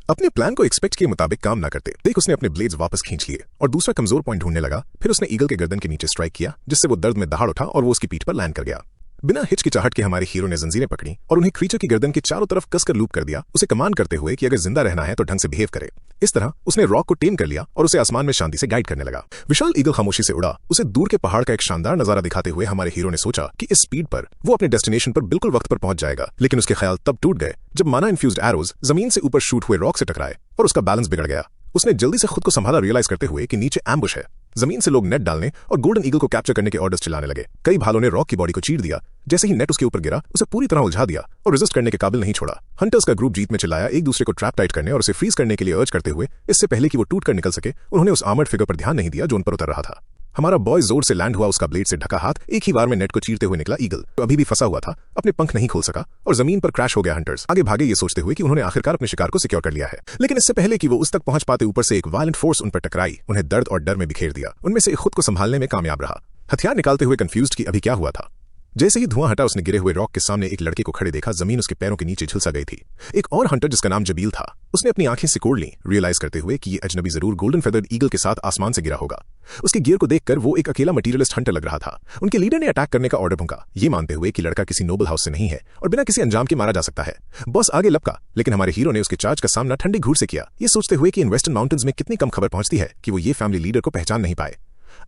अपने प्लान को एक्सपेक्ट के मुताबिक काम ना करते देख उसने अपने ब्लेड्स वापस खींच लिए और दूसरा कमजोर पॉइंट ढूंढने लगा। फिर उसने ईगल के गर्दन के नीचे स्ट्राइक किया जिससे वो दर्द में दहाड़ उठा और वो उसकी पीठ पर लैंड कर गया। बिना हिचकिचाहट के हमारे हीरो ने जंजीरें पकड़ी और उन्हें क्रीचर की गर्दन के चारों तरफ कसकर लूप कर दिया, उसे कमांड करते हुए कि अगर जिंदा रहना है तो ढंग से बिहेव करे। इस तरह उसने रॉक को टेम कर लिया और उसे आसमान में शांति से गाइड करने लगा। विशाल ईगल खामोशी से उड़ा। उसे दूर के पहाड़ का एक शानदार नजारा दिखाते हुए हमारे हीरो ने सोचा कि इस स्पीड पर वो अपने डेस्टिनेशन पर बिल्कुल वक्त पर पहुंच जाएगा, लेकिन उसके ख्याल तब टूट गए जब माना इन्फ्यूज्ड एरोज जमीन से ऊपर शूट हुए रॉक से टकराए और उसका बैलेंस बिगड़ गया। उसने जल्दी से खुद को संभाला, रियलाइज करते हुए कि नीचे एम्बुश है। जमीन से लोग नेट डालने और गोल्डन ईगल को कैप्चर करने के ऑर्डर्स चिल्लाने लगे। कई भालों ने रॉक की बॉडी को चीर दिया। जैसे ही नेट उसके ऊपर गिरा उसे पूरी तरह उलझा दिया और रेजिस्ट करने के काबिल नहीं छोड़ा। हंटर्स का ग्रुप जीत में चिल्लाया, एक दूसरे को ट्रैप टाइट करने और उसे फ्रीज करने के लिए अर्ज करते हुए। इससे पहले कि वो टूट कर निकल सके उन्होंने उस आर्मर्ड फिगर पर ध्यान नहीं दिया जो उन पर उतर रहा था। हमारा बॉय जोर से लैंड हुआ, उसका ब्लेड से ढका हाथ एक ही बार में नेट को चीरते हुए निकला। ईगल तो अभी भी फंसा हुआ था, अपने पंख नहीं खोल सका और जमीन पर क्रैश हो गया। हंटर्स आगे भागे ये सोचते हुए कि उन्होंने आखिरकार अपने शिकार को सिक्योर कर लिया है, लेकिन इससे पहले कि वो उस तक पहुंच पाते ऊपर से एक वायलेंट फोर्स उन पर टकराई, उन्हें दर्द और डर में बिखेर दिया। उनमें से खुद को संभालने में कामयाब रहा, हथियार निकालते हुए कंफ्यूज्ड कि अभी क्या हुआ था। जैसे ही धुआं हटा उसने गिरे हुए रॉक के सामने एक लड़के को खड़े देखा। जमीन उसके पैरों के नीचे झुलसा गई थी। एक और हंटर जिसका नाम जबील था, उसने अपनी आंखें सिकोड़ ली, रियलाइज करते हुए कि ये अजनबी जरूर गोल्डन फेदर्ड ईगल के साथ आसमान से गिरा होगा। उसके गियर को देखकर वो एक अकेला मटीरियलिस्ट हंटर लग रहा था। उनके लीडर ने अटैक करने का ऑर्डर भूंगा, ये मानते हुए कि लड़का किसी नोबल हाउस से नहीं है और बिना किसी अंजाम के मारा जा सकता है। बॉस आगे लपका, लेकिन हमारे हीरो ने उसके चार्ज का सामना ठंडी घूर से किया, ये सोचते हुए कि इन वेस्टर्न माउंटेन्स में कितनी कम खबर पहुंचती है कि वो ये फैमिली लीडर को पहचान नहीं पाए।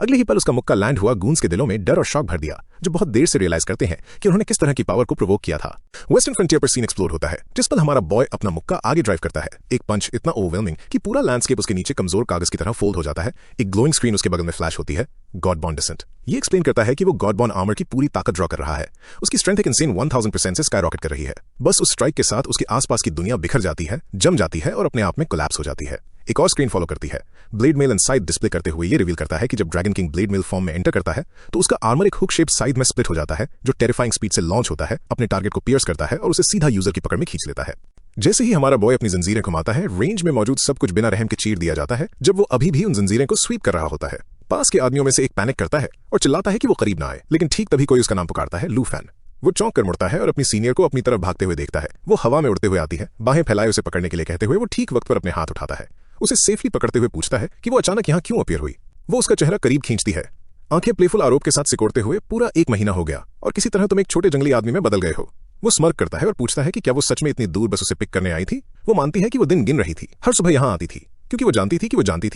अगले ही पल उसका मुक्का लैंड हुआ, गूंस के दिलों में डर और शॉक भर दिया, जो बहुत देर से रियलाइज करते हैं कि उन्होंने किस तरह की पावर को प्रोवोक किया था। वेस्टर्न फ्रंटियर पर सीन एक्सप्लोर होता है, जिस पल हमारा बॉय अपना मुक्का आगे ड्राइव करता है। एक पंच इतना ओवरवेलमिंग कि पूरा लैंडस्केप उसके नीचे कमजोर कागज की तरह फोल्ड हो जाता है। एक ग्लोइंग स्क्रीन उसके बगल में फ्लैश होती है। गॉड बॉर्न डिसेंट ये एक्सप्लेन करता है कि वो गॉड बॉर्न आर्मर की पूरी ताकत ड्रॉ कर रहा है। उसकी स्ट्रेंथ एक इंसेन 1000% से स्काईरॉकेट कर रही है। बस उस स्ट्राइक के साथ उसके आसपास की दुनिया बिखर जाती है, जम जाती है और अपने आप में कोलैप्स हो जाती है। एक और स्क्रीन फॉलो करती है। ब्लेड मेल इनसाइड डिस्प्ले करते हुए ये रिवील करता है कि जब dragon king blade mail form में एंटर करता है तो उसका आर्मर एक हुक शेप साइड में स्प्लिट हो जाता है, जो टेरिफाइंग स्पीड से लॉन्च होता है, अपने टारगेट को पियर्स करता है और उसे सीधा यूजर की पकड़ में खींच लेता है। जैसे ही हमारा बॉय अपनी जंजीरें घुमाता है, रेंज में मौजूद सब कुछ बिना रहम के चीर दिया जाता है। जब वो अभी भी उन जंजीरें को स्वीप कर रहा होता है, पास के आदमियों में से एक पैनिक करता है और चिल्लाता है कि वो करीब ना आए, लेकिन ठीक तभी कोई उसका नाम पुकारता है, लूफैन। वो चौंक कर मुड़ता है और अपनी सीनियर को अपनी तरफ भागते हुए देखता है। वो हवा में उड़ते हुए आती है, बाहें फैलाए उसे पकड़ने के लिए कहते हुए वो ठीक वक्त पर अपने हाथ उठाता है। उसे सेफली पकड़ते हुए पूछता है कि वो अचानक यहाँ क्यों अपीयर हुई। वो उसका चेहरा करीब खींचती है, आंखें प्लेफुल आरोप के साथ सिकोड़ते हुए, पूरा 1 महीना हो गया और किसी तरह तुम एक छोटे जंगली आदमी में बदल गए हो। वो स्मर्क करता है और पूछता है कि क्या वो सच में इतनी दूर बस उसे पिक करने आई थी। वो मानती है कि वो दिन गिन रही थी, हर सुबह यहाँ आती थी क्योंकि वो जानती थी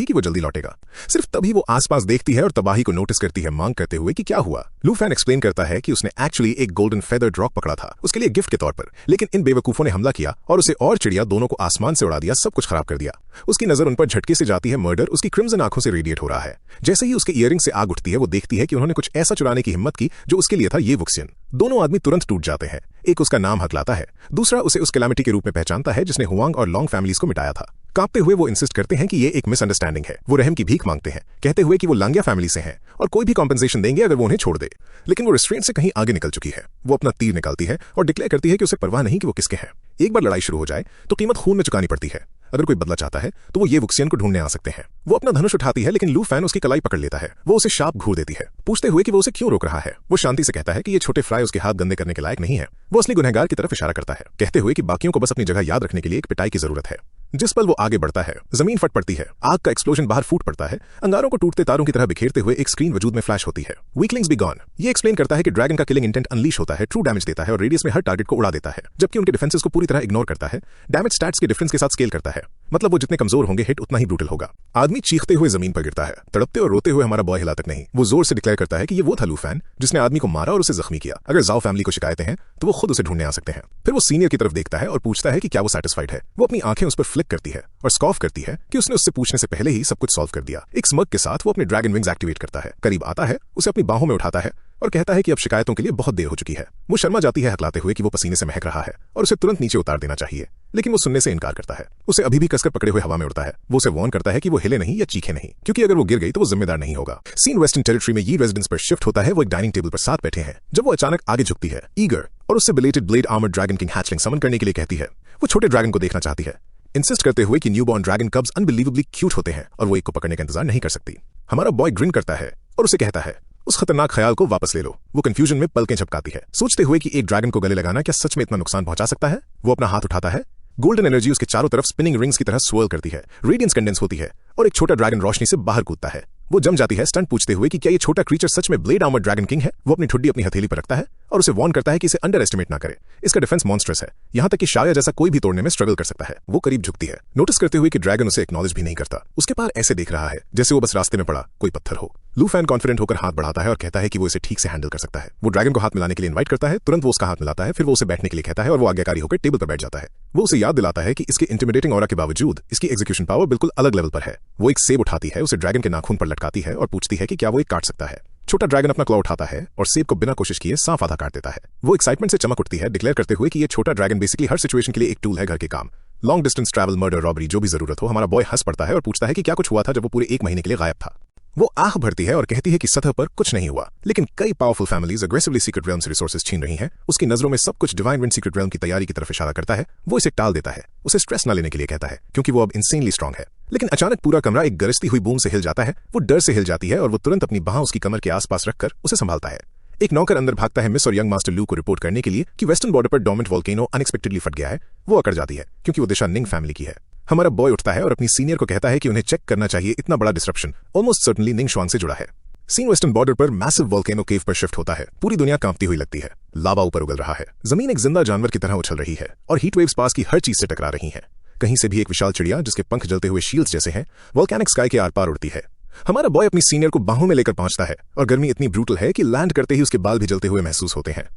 कि वो जल्दी लौटेगा। सिर्फ तभी वो आसपास देखती है और तबाही को नोटिस करती है, मांग करते हुए कि क्या हुआ। लूफैन एक्सप्लेन करता है कि उसने एक्चुअली एक गोल्डन फेदर्ड रॉक पकड़ा था उसके लिए गिफ्ट के तौर पर, लेकिन इन बेवकूफों ने हमला किया और उसे और चिड़िया दोनों को आसमान से उड़ा दिया, सब कुछ खराब कर दिया। उसकी नजर उन पर झटके से जाती है। मर्डर उसकी क्रिम्सन आंखों से रेडिएट हो रहा है। जैसे ही उसके इयरिंग से आग उठती है, वो देखती है कि उन्होंने कुछ ऐसा चुराने की हिम्मत की जो उसके लिए था ये वुक्सियन। दोनों आदमी तुरंत टूट जाते हैं। एक उसका नाम हकलाता है, दूसरा उसे उस कैलामिटी के रूप में पहचानता है जिसने हुआंग और लॉन्ग फैमिलीज को मिटाया था। कांपते हुए वो इंसिस्ट करते हैं कि ये एक मिसअंडरस्टैंडिंग है। वो रहम की भीख मांगते हैं, कहते हुए कि वो लांगिया फैमिली से हैं और कोई भी कॉम्पेंसेशन देंगे अगर वो उन्हें छोड़ दे, लेकिन वो रिस्ट्रेंट से कहीं आगे निकल चुकी है। वो अपना तीर निकालती है और डिक्लेयर करती है कि उसे परवाह नहीं कि वो किसके हैं। एक बार लड़ाई शुरू हो जाए तो कीमत खून में चुकानी पड़ती है। अगर कोई बदला चाहता है तो वो ये वुक्सियन को ढूंढने आ सकते हैं। वो अपना धनुष उठाती है, लेकिन लूफैन उसकी कलाई पकड़ लेता है। वो उसे शाप घूर देती है, पूछते हुए कि वो उसे क्यों रोक रहा है। वो शांति से कहता है कि ये छोटे फ्राई उसके हाथ गंदे करने के लायक नहीं है। वो असली गुनहगार की तरफ इशारा करता है, कहते हुए कि बाकियों को बस अपनी जगह याद रखने के लिए एक पिटाई की जरूरत है। जिस पल वो आगे बढ़ता है, जमीन फट पड़ती है, आग का एक्सप्लोजन बाहर फूट पड़ता है, अंगारों को टूटते तारों की तरह बिखेरते हुए एक स्क्रीन वजूद में फ्लैश होती है। वीकलिंग्स बी गॉन ये एक्सप्लेन करता है कि ड्रैगन का किलिंग इंटेंट अनलीश होता है, ट्रू डैमेज देता है और रेडियस में हर टारगेट को उड़ा देता है, जबकि उनके डिफेंसेस को पूरी तरह इग्नोर करता है। डैमेज स्टैट्स के डिफरेंस के साथ स्केल करता है, मतलब वो जितने कमजोर होंगे हिट उतना ही ब्रूटल होगा। आदमी चीखते हुए जमीन पर गिरता है, तड़पते और रोते हुए हमारा बॉय हिला तक नहीं। वो जोर से डिक्लेयर करता है कि ये वो था लूफैन जिसने आदमी को मारा और उसे जख्मी किया। अगर जाओ फैमिली को शिकायतें हैं तो वो खुद उसे ढूंढने आ सकते हैं। फिर वो सीनियर की तरफ देखता है और पूछता है कि क्या वो सैटिस्फाइड है। वो अपनी आंखें उस पर फ्लिक करती है और स्कॉफ करती है कि उसने उससे पूछने से पहले ही सब कुछ सॉल्व कर दिया। एक स्मग के साथ वो अपने ड्रैगन विंग्स एक्टिवेट करता है, करीब आता है, उसे अपनी बाहों में उठाता है और कहता है कि अब शिकायतों के लिए बहुत देर हो चुकी है। वो शर्मा जाती है, हकलाते हुए कि वो पसीने से महक रहा है और उसे तुरंत नीचे उतार देना चाहिए, लेकिन वो सुनने से इनकार करता है। उसे अभी भी कसकर पकड़े हुए हवा में उड़ता है। वो उसे वार्न करता है कि वो हिले नहीं या चीखे नहीं, क्योंकि अगर वो गिर गई तो वो जिम्मेदार नहीं होगा। सीन वेस्टर्न टेरिटरी में ये रेजिडेंस पर शिफ्ट होता है। वो एक डाइनिंग टेबल पर साथ बैठे हैं जब वो अचानक आगे झुकती है, ईगर, और उससे belated blade armoured dragon king hatchling summon करने के लिए कहती है। वो छोटे ड्रैगन को देखना चाहती है, इंसिस्ट करते हुए कि न्यूबॉर्न ड्रैगन कब्स अनबिलीवेबली क्यूट होते हैं और वो एक को पकड़ने का इंतजार नहीं कर सकती। हमारा बॉय ग्रिन करता है और उसे कहता है उस खतरनाक ख्याल को वापस ले लो। वो कंफ्यूजन में पलकें झपकाती है, सोचते हुए कि एक ड्रैगन को गले लगाना क्या सच में इतना नुकसान पहुंचा सकता है। वो अपना हाथ उठाता है, गोल्डन एनर्जी उसके चारों तरफ स्पिनिंग रिंग्स की तरह स्वर्ल करती है, रेडियंस कंडेंस होती है और एक छोटा ड्रैगन रोशनी से बाहर कूदता है। वो जम जाती है स्टंट पूछते हुए कि क्या ये छोटा क्रीचर सच में ब्लेड आर्मर्ड ड्रैगन किंग है। वो अपनी ठुड्डी अपनी हथेली पर रखता है और उसे वार्न करता है कि इसे अंडर एस्टिमेट ना करे। इसका डिफेंस मॉन्स्ट्रस है, यहाँ तक कि शाया जैसा कोई भी तोड़ने में स्ट्रगल कर सकता है। वो करीब झुकती है, नोटिस करते हुए कि ड्रैगन उसे एक्नॉलेज भी नहीं करता। उसके पार ऐसे देख रहा है जैसे वो बस रास्ते में पड़ा कोई पत्थर हो। लू फैन कॉन्फिडेंट होकर हाथ बढ़ाता है और कहता है कि वो इसे ठीक से हैंडल कर सकता है। वो ड्रैगन को हाथ मिलाने के लिए इनवाइट करता है, तुरंत वो उसका हाथ मिलाता है, फिर वो उसे बैठने के लिए कहता है और वो आज्ञाकारी होकर टेबल पर बैठ जाता है। वो उसे याद दिलाता है कि इसके इंटिमिडेटिंग ऑरा के बावजूद इसकी एग्जीक्यूशन पावर बिल्कुल अलग लेवल पर है। वो एक सेब उठाती है, उसे ड्रैगन के नाखून पर लटकाती है और पूछती है कि क्या वो एक काट सकता है। छोटा ड्रैगन अपना क्लॉ उठाता है और सेब को बिना कोशिश किए साफ आधा काट देता है। वो एक्साइटमेंट से चमक उठती है, डिक्लेयर करते हुए कि ये छोटा ड्रैगन बेसिकली हर सिचुएशन के लिए एक टूल है, घर के काम, long distance travel, murder, robbery, जो भी जरूरत हो। हमारा बॉय हंस पड़ता है और पूछता है कि क्या कुछ हुआ था जब वो पूरे 1 महीने के लिए गायब था। वो आह भरती है और कहती है कि सतह पर कुछ नहीं हुआ, लेकिन कई powerful families aggressively secret realm से रिसोर्सेज छीन रही हैं। उसकी नजरों में सब कुछ डिवाइन विंड सीक्रेट रेल्म की तैयारी की तरफ इशारा करता है। वो इसे टाल देता है, उसे स्ट्रेस न लेने के लिए कहता है क्योंकि वो अब इंसेनली स्ट्रांग है। लेकिन अचानक पूरा कमरा एक गरजती हुई बूम से हिल जाता है। वो डर से हिल जाती है और वो तुरंत अपनी बाह उसकी कमर के आसपास रखकर उसे संभालता है। एक नौकर अंदर भागता है मिस और यंग मास्टर लू को रिपोर्ट करने के लिए कि वेस्टर्न बॉर्डर पर डोमिनेंट वोल्केनो अनएक्सपेक्टेडली फट गया है। वो अकड़ जाती है क्योंकि वो दिशा निंग फैमिली की है। हमारा बॉय उठता है और अपनी सीनियर को कहता है कि उन्हें चेक करना चाहिए, इतना बड़ा डिस्रप्शन ऑलमोस्ट सर्टेनली निंग शुआंग से जुड़ा है। सीन वेस्टर्न बॉर्डर पर मैसिव वोल्केनो केव पर शिफ्ट होता है। पूरी दुनिया कांपती हुई लगती है, लावा ऊपर उगल रहा है, जमीन एक जिंदा जानवर की तरह उछल रही है और हीट वेव्स पास की हर चीज से टकरा रही हैं। कहीं से भी एक विशाल चिड़िया जिसके पंख जलते हुए शील्ड्स जैसे हैं वोल्केनिक स्काई के आर पार उड़ती है। हमारा बॉय अपनी सीनियर को बाहों में लेकर पहुंचता है और गर्मी इतनी ब्रूटल है कि लैंड करते ही उसके बाल भी जलते हुए महसूस होते हैं।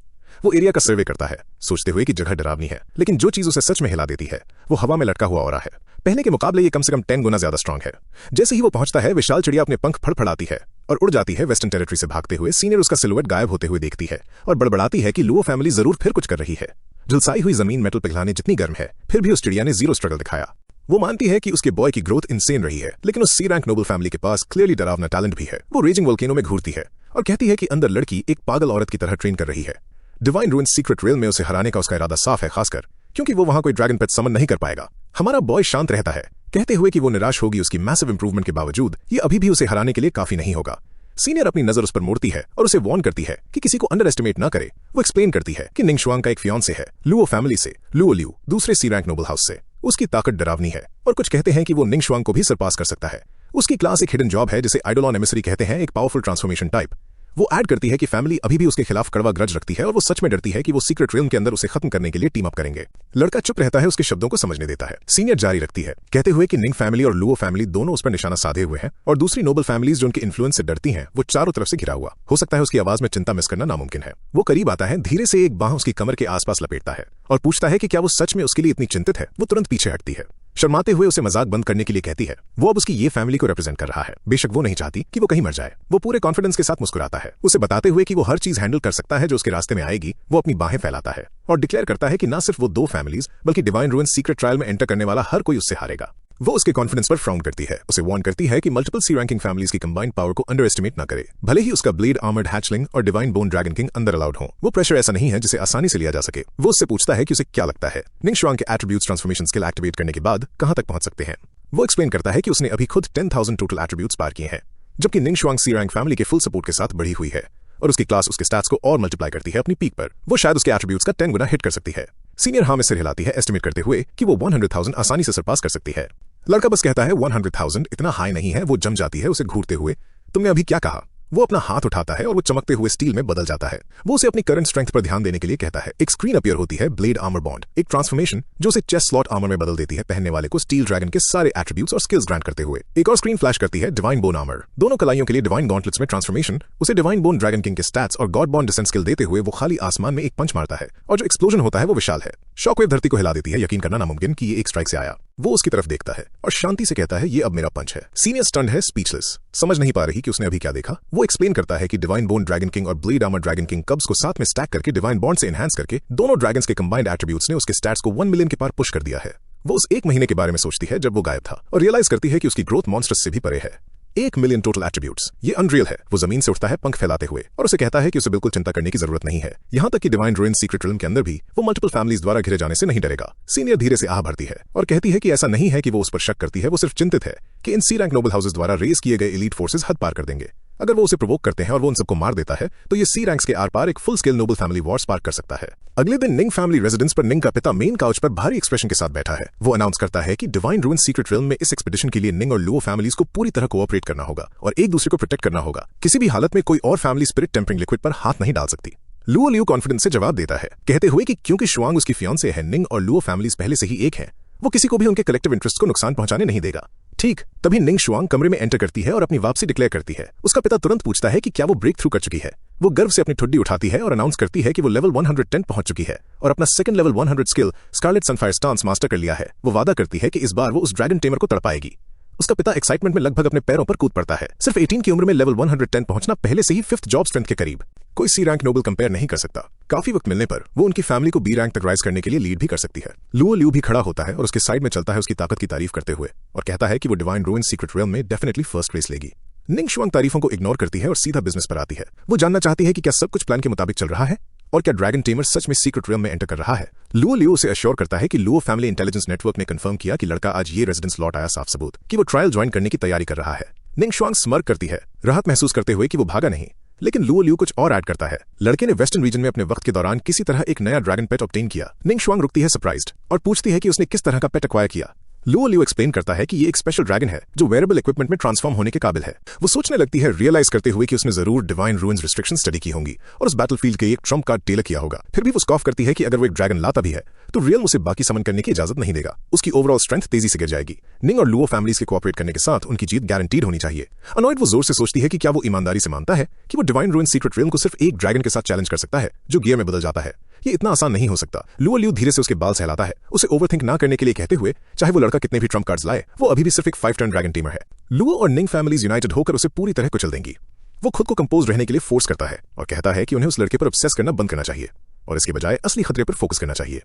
वो एरिया का सर्वे करता है, सोचते हुए कि जगह डरावनी है, लेकिन जो चीज उसे सच में हिला देती है वो हवा में लटका हुआ ऑरा है। पहले के मुकाबले ये कम से कम 10 गुना ज्यादा स्ट्रांग है। जैसे ही वो पहुंचता है, विशाल चिड़िया अपने पंख फड़फड़ाती है और उड़ जाती है वेस्टर्न टेरिटरी से भागते हुए। सीनियर उसका सिलुएट गायब होते हुए देखती है और बड़बड़ाती है कि लुओ फैमिली जरूर फिर कुछ कर रही है। झुलसाई हुई जमीन मेटल पिघलाने जितनी गर्म है, फिर भी उस चिड़िया ने जीरो स्ट्रगल दिखाया। वो मानती है कि उसके बॉय की ग्रोथ इंसेन रही है, लेकिन उस सी रैंक नोबल फैमिली के पास क्लियरली डरावना टैलेंट भी है। वो रेजिंग वोल्केनो में घूरती है और कहती है कि अंदर लड़की एक पागल औरत की तरह ट्रेन कर रही है। डिवाइन रूइन सीक्रेट रेल में उसे हराने का उसका इरादा साफ है, खासकर क्योंकि वो वहां कोई ड्रैगन पेट समन नहीं कर पाएगा। हमारा बॉय शांत रहता है, कहते हुए कि वो निराश होगी उसकी मैसिव इंप्रूवमेंट के बावजूद ये अभी भी उसे हराने के लिए काफी नहीं होगा। सीनियर अपनी नजर उस पर मोड़ती है और उसे वार्न करती है कि किसी को अंडर एस्टिमेट ना करे। वो एक्सप्लेन करती है कि निंग शुआंग का एक फियांसे है लुओ फैमिली से, लुओ ल्यू, दूसरे सी रैंक नोबल हाउस से। उसकी ताकत डरावनी है और कुछ कहते हैं कि वो निंग शुआंग को भी सरपास कर सकता है। उसकी क्लास एक हिडन जॉब है जिसे आइडोलॉन एमिसरी कहते हैं, एक पावरफुल ट्रांसफॉर्मेशन टाइप। वो ऐड करती है कि फैमिली अभी भी उसके खिलाफ कड़वा ग्रज रखती है और वो सच में डरती है कि वो सीक्रेट रेल्म के अंदर उसे खत्म करने के लिए टीम अप करेंगे। लड़का चुप रहता है, उसके शब्दों को समझने देता है। सीनियर जारी रखती है, कहते हुए कि निंग फैमिली और लुओ फैमिली दोनों उस पर निशाना साधे हुए हैं और दूसरी नोबल फैमिलीज जो उनके इन्फ्लुएंस से डरती हैं वो चारों तरफ से घिरा हुआ। हो सकता है उसकी आवाज में चिंता मिस करना नामुमकिन है। वो करीब आता है, धीरे से एक बाह उसकी कमर के आसपास लपेटता है और पूछता है कि क्या वो सच में उसके लिए इतनी चिंतित है। वो तुरंत पीछे हटती है, शर्माते हुए उसे मजाक बंद करने के लिए कहती है। वो अब उसकी ये फैमिली को रिप्रेजेंट कर रहा है, बेशक वो नहीं चाहती कि वो कहीं मर जाए। वो पूरे कॉन्फिडेंस के साथ मुस्कुराता है, उसे बताते हुए कि वो हर चीज हैंडल कर सकता है जो उसके रास्ते में आएगी। वो अपनी बाहें फैलाता है और डिक्लेयर करता है कि ना सिर्फ वो 2 फैमिलीज बल्कि डिवाइन रूइन सीक्रेट ट्रायल में एंटर करने वाला हर कोई उससे हारेगा। वो उसके कॉन्फिडेंस पर फ्राउन करती है, उसे वार्न करती है कि मल्टीपल सी रैंकिंग फैमिलीज की कंबाइंड पावर को अंडर एस्टिमेट न करे, भले ही उसका ब्लेड आर्मर्ड हैचलिंग और डिवाइन बोन ड्रैगन किंग अंदर अलाउड हो। वो प्रेशर ऐसा नहीं है जिसे आसानी से लिया जा सके। वो उससे पूछता है कि उसे क्या लगता है निंग शुआंग के एट्रीब्यूट्स ट्रांसफॉर्मेशन स्किल एक्टिवेट करने के बाद कहां तक पहुंच सकते हैं। वो एक्सप्लेन करता है कि उसने अभी खुद 10,000 टोटल एट्रीब्यूट्स पार किए हैं, जबकि निंग शुआंग सी रैंक फैमिली के फुल सपोर्ट के साथ बढ़ी हुई है और उसकी क्लास उसके स्टैट्स को और मल्टीप्लाई करती है अपनी पीक पर। वो शायद उसके एट्रीब्यूट्स का 10 गुना हिट कर सकती है। सीनियर हाँ में सिर हिलाती है, एस्टिमेट करते हुए कि वो 100,000 आसानी से सरपास कर सकती है। लड़का बस कहता है 100,000 इतना हाई नहीं है। वो जम जाती है उसे घूरते हुए, तुमने अभी क्या कहा। वो अपना हाथ उठाता है और वो चमकते हुए स्टील में बदल जाता है। वो उसे अपनी करंट स्ट्रेंथ पर ध्यान देने के लिए कहता है। एक स्क्रीन अपीयर होती है, ब्लेड आर्मर बॉन्ड, एक ट्रांसफॉर्मेशन जो उसे चेस्ट स्लॉट आर्मर में बदल देती है, पहनने वाले को स्टील ड्रैगन के सारे एट्रीब्यूट्स और स्किल्स ग्रांट करते हुए। एक और स्क्रीन फ्लैश करती है, डिवाइन बोन आर्मर, दोनों कलाइयों के लिए डिवाइन गॉन्टलेट्स में ट्रांसफॉर्मेशन। उसे डिवाइन बोन ड्रैगन किंग के स्टैट्स और गॉड बॉन्ड डिसेंट स्किल देते हुए वो खाली आसमान में एक पंच मारता है और जो एक्सप्लोजन होता है वो विशाल है। शॉकवेव धरती को हिला देती है, यकीन करना नामुमकिन कि ये एक स्ट्राइक से आया। वो उसकी तरफ देखता है और शांति से कहता है, ये अब मेरा पंच है। सीनियर स्टंड है, स्पीचलेस, समझ नहीं पा रही कि उसने अभी क्या देखा। वो एक्सप्लेन करता है कि डिवाइन बोन ड्रैगन किंग और ब्लेड आर्मर ड्रैगन किंग कब्स को साथ में स्टैक करके डिवाइन बॉन्ड से एनहांस करके दोनों ड्रैगन्स के कंबाइंड एट्रीब्यूट्स ने उसके स्टैट्स को 1 मिलियन के पार पुश कर दिया है। वो उस 1 महीने के बारे में सोचती है जब वो गायब था और रियलाइज करती है कि उसकी ग्रोथ मॉन्स्टर्स से भी परे है। 1 मिलियन टोटल एट्रीब्यूट्स, ये अनरियल है। वो जमीन से उठता है पंख फैलाते हुए और उसे कहता है कि उसे बिल्कुल चिंता करने की जरूरत नहीं है। यहाँ तक कि डिवाइन रूइन सीक्रेट रेल्म के अंदर भी वो मल्टीपल फैमिलीज द्वारा घिरे जाने से नहीं डरेगा। सीनियर धीरे से आह भरती है और कहती है कि ऐसा नहीं है कि वो उस पर शक करती है, वो सिर्फ चिंतित है कि इन सी रैंक नोबल हाउसेस द्वारा रेज किए गए एलीट फोर्सेस हद पार कर देंगे। अगर वो उसे प्रोवोक करते हैं और वो उन सबको मार देता है तो ये सी रैंक्स के आर पार एक full scale Nobel family war spark कर सकता है। अगले दिन निंग फैमिली रेजिडेंस पर निंग का पिता मेन काउच पर भारी एक्सप्रेशन के साथ बैठा है। वो अनाउंस करता है कि डिवाइन रूइन सीक्रेट रिल्म में इस एक्सपीडिशन के लिए निंग और लुओ फैमिलीज को पूरी तरह कोऑपरेट करना होगा और एक दूसरे को प्रोटेक्ट करना होगा। किसी भी हालत में कोई और फैमिली स्पिरिट टेम्परिंग लिक्विड पर हाथ नहीं डाल सकती। लुओ लियू कॉन्फिडेंस से जवाब देता है, कहते हुए कि क्योंकि शुआंग उसकी फियांसे है, निंग और लुओ फैमिलीज पहले से ही एक हैं, वो किसी को भी उनके कलेक्टिव इंटरेस्ट को नुकसान पहुंचाने नहीं देगा। ठीक तभी निंग शुआंग कमरे में एंटर करती है और अपनी वापसी डिक्लेयर करती है। उसका पिता तुरंत पूछता है कि क्या वो ब्रेक थ्रू कर चुकी है। वो गर्व से अपनी ठुड्डी उठाती है और अनाउंस करती है कि वो लेवल 110 पहुंच चुकी है और अपना second level 100 skill scarlet sunfire stance master कर लिया है। वो वादा करती है कि इस बार वो उस ड्रैगन टेमर को तड़पाएगी। उसका पिता एक्साइटमेंट में लगभग अपने पैरों पर कूद पड़ता है। सिर्फ 18 की उम्र में लेवल 110 पहुंचना पहले से ही 5th जॉब स्ट्रेंथ के करीब। कोई सी रैंक नोबल कंपेयर नहीं कर सकता। काफी वक्त मिलने पर वो उनकी फैमिली को बी रैंक तक राइज करने के लिए लीड भी कर सकती है। लुओ लियू भी खड़ा होता है और उसके साइड में चलता है, उसकी ताकत की तारीफ करते हुए, और कहता है कि वो डिवाइन रूइन सीक्रेट रिल्म में डेफिनेटली फर्स्ट रेस लेगी। निंग शुआंग तारीफों को इग्नोर करती है और सीधा बिजनेस पर आती है। वो जानना चाहती है कि क्या सब कुछ प्लान के मुताबिक चल रहा है और क्या ड्रैगन टेमर सच में सीक्रेट रिल्म में एंटर कर रहा है। लुओ लियू उसे अश्योर करता है कि लुओ फैमिली इंटेलिजेंस नेटवर्क ने कंफर्म किया कि लड़का आज ये रेजिडेंस लौट आया, साफ सबूत कि वो ट्रायल ज्वाइन करने की तैयारी कर रहा है। निंग शुआंग स्मर्क करती है, राहत महसूस करते हुए कि वो भागा नहीं। लेकिन लुओ लियू कुछ और ऐड करता है, लड़के ने वेस्टर्न रीजन में अपने वक्त के दौरान किसी तरह एक नया ड्रैगन पेट ऑब्टेन किया। निंग शुआंग रुकती है सरप्राइज्ड और पूछती है कि उसने किस तरह का पेट एक्वायर किया। लुओ लियू एक्सप्लेन करता है कि ये एक स्पेशल ड्रैगन है जो वेरेबल इक्विपमेंट में ट्रांसफॉर्म होने के काबिल है। वो सोचने लगती है, रियलाइज करते हुए कि उसने जरूर डिवाइन रूइंस रिस्ट्रिक्शन स्टडी की होंगी और उस बैटलफील्ड के एक ट्रम्प कार्ड टेलर किया होगा। फिर भी वो स्कॉफ करती है कि अगर वो एक ड्रैगन लाता भी है तो रियल उसे बाकी समन करने की इजाजत नहीं देगा। उसकी ओवरऑल स्ट्रेंथ तेजी से गिर जाएगी। निंग और लुओ फैमिलीज के कोऑपरेट करने के साथ उनकी जीत गारंटीड होनी चाहिए। अनॉयड वो जोर से सोचती है कि क्या वो ईमानदारी से मानता है कि वो डिवाइन रूइन सीक्रेट रिल्म को सिर्फ एक ड्रैगन के साथ चैलेंज कर सकता है जो गियर में बदल जाता है। ये इतना आसान नहीं हो सकता। लुओ लियू धीरे से उसके बाल सहलाता है, उसे ओवरथिंक ना करने के लिए कहते हुए, चाहे वो लड़का कितने भी ट्रम्प कार्ड्स लाए, वो अभी भी सिर्फ एक 5 टर्न ड्रैगन टेमर है। लुओ और निंग फैमिलीज यूनाइटेड होकर उसे पूरी तरह कुचल देंगी। वो खुद को कंपोज रहने के लिए फोर्स करता है और कहता है कि उन्हें उस लड़के पर ऑब्सेस करना बंद करना चाहिए और इसके बजाय असली खतरे पर फोकस करना चाहिए।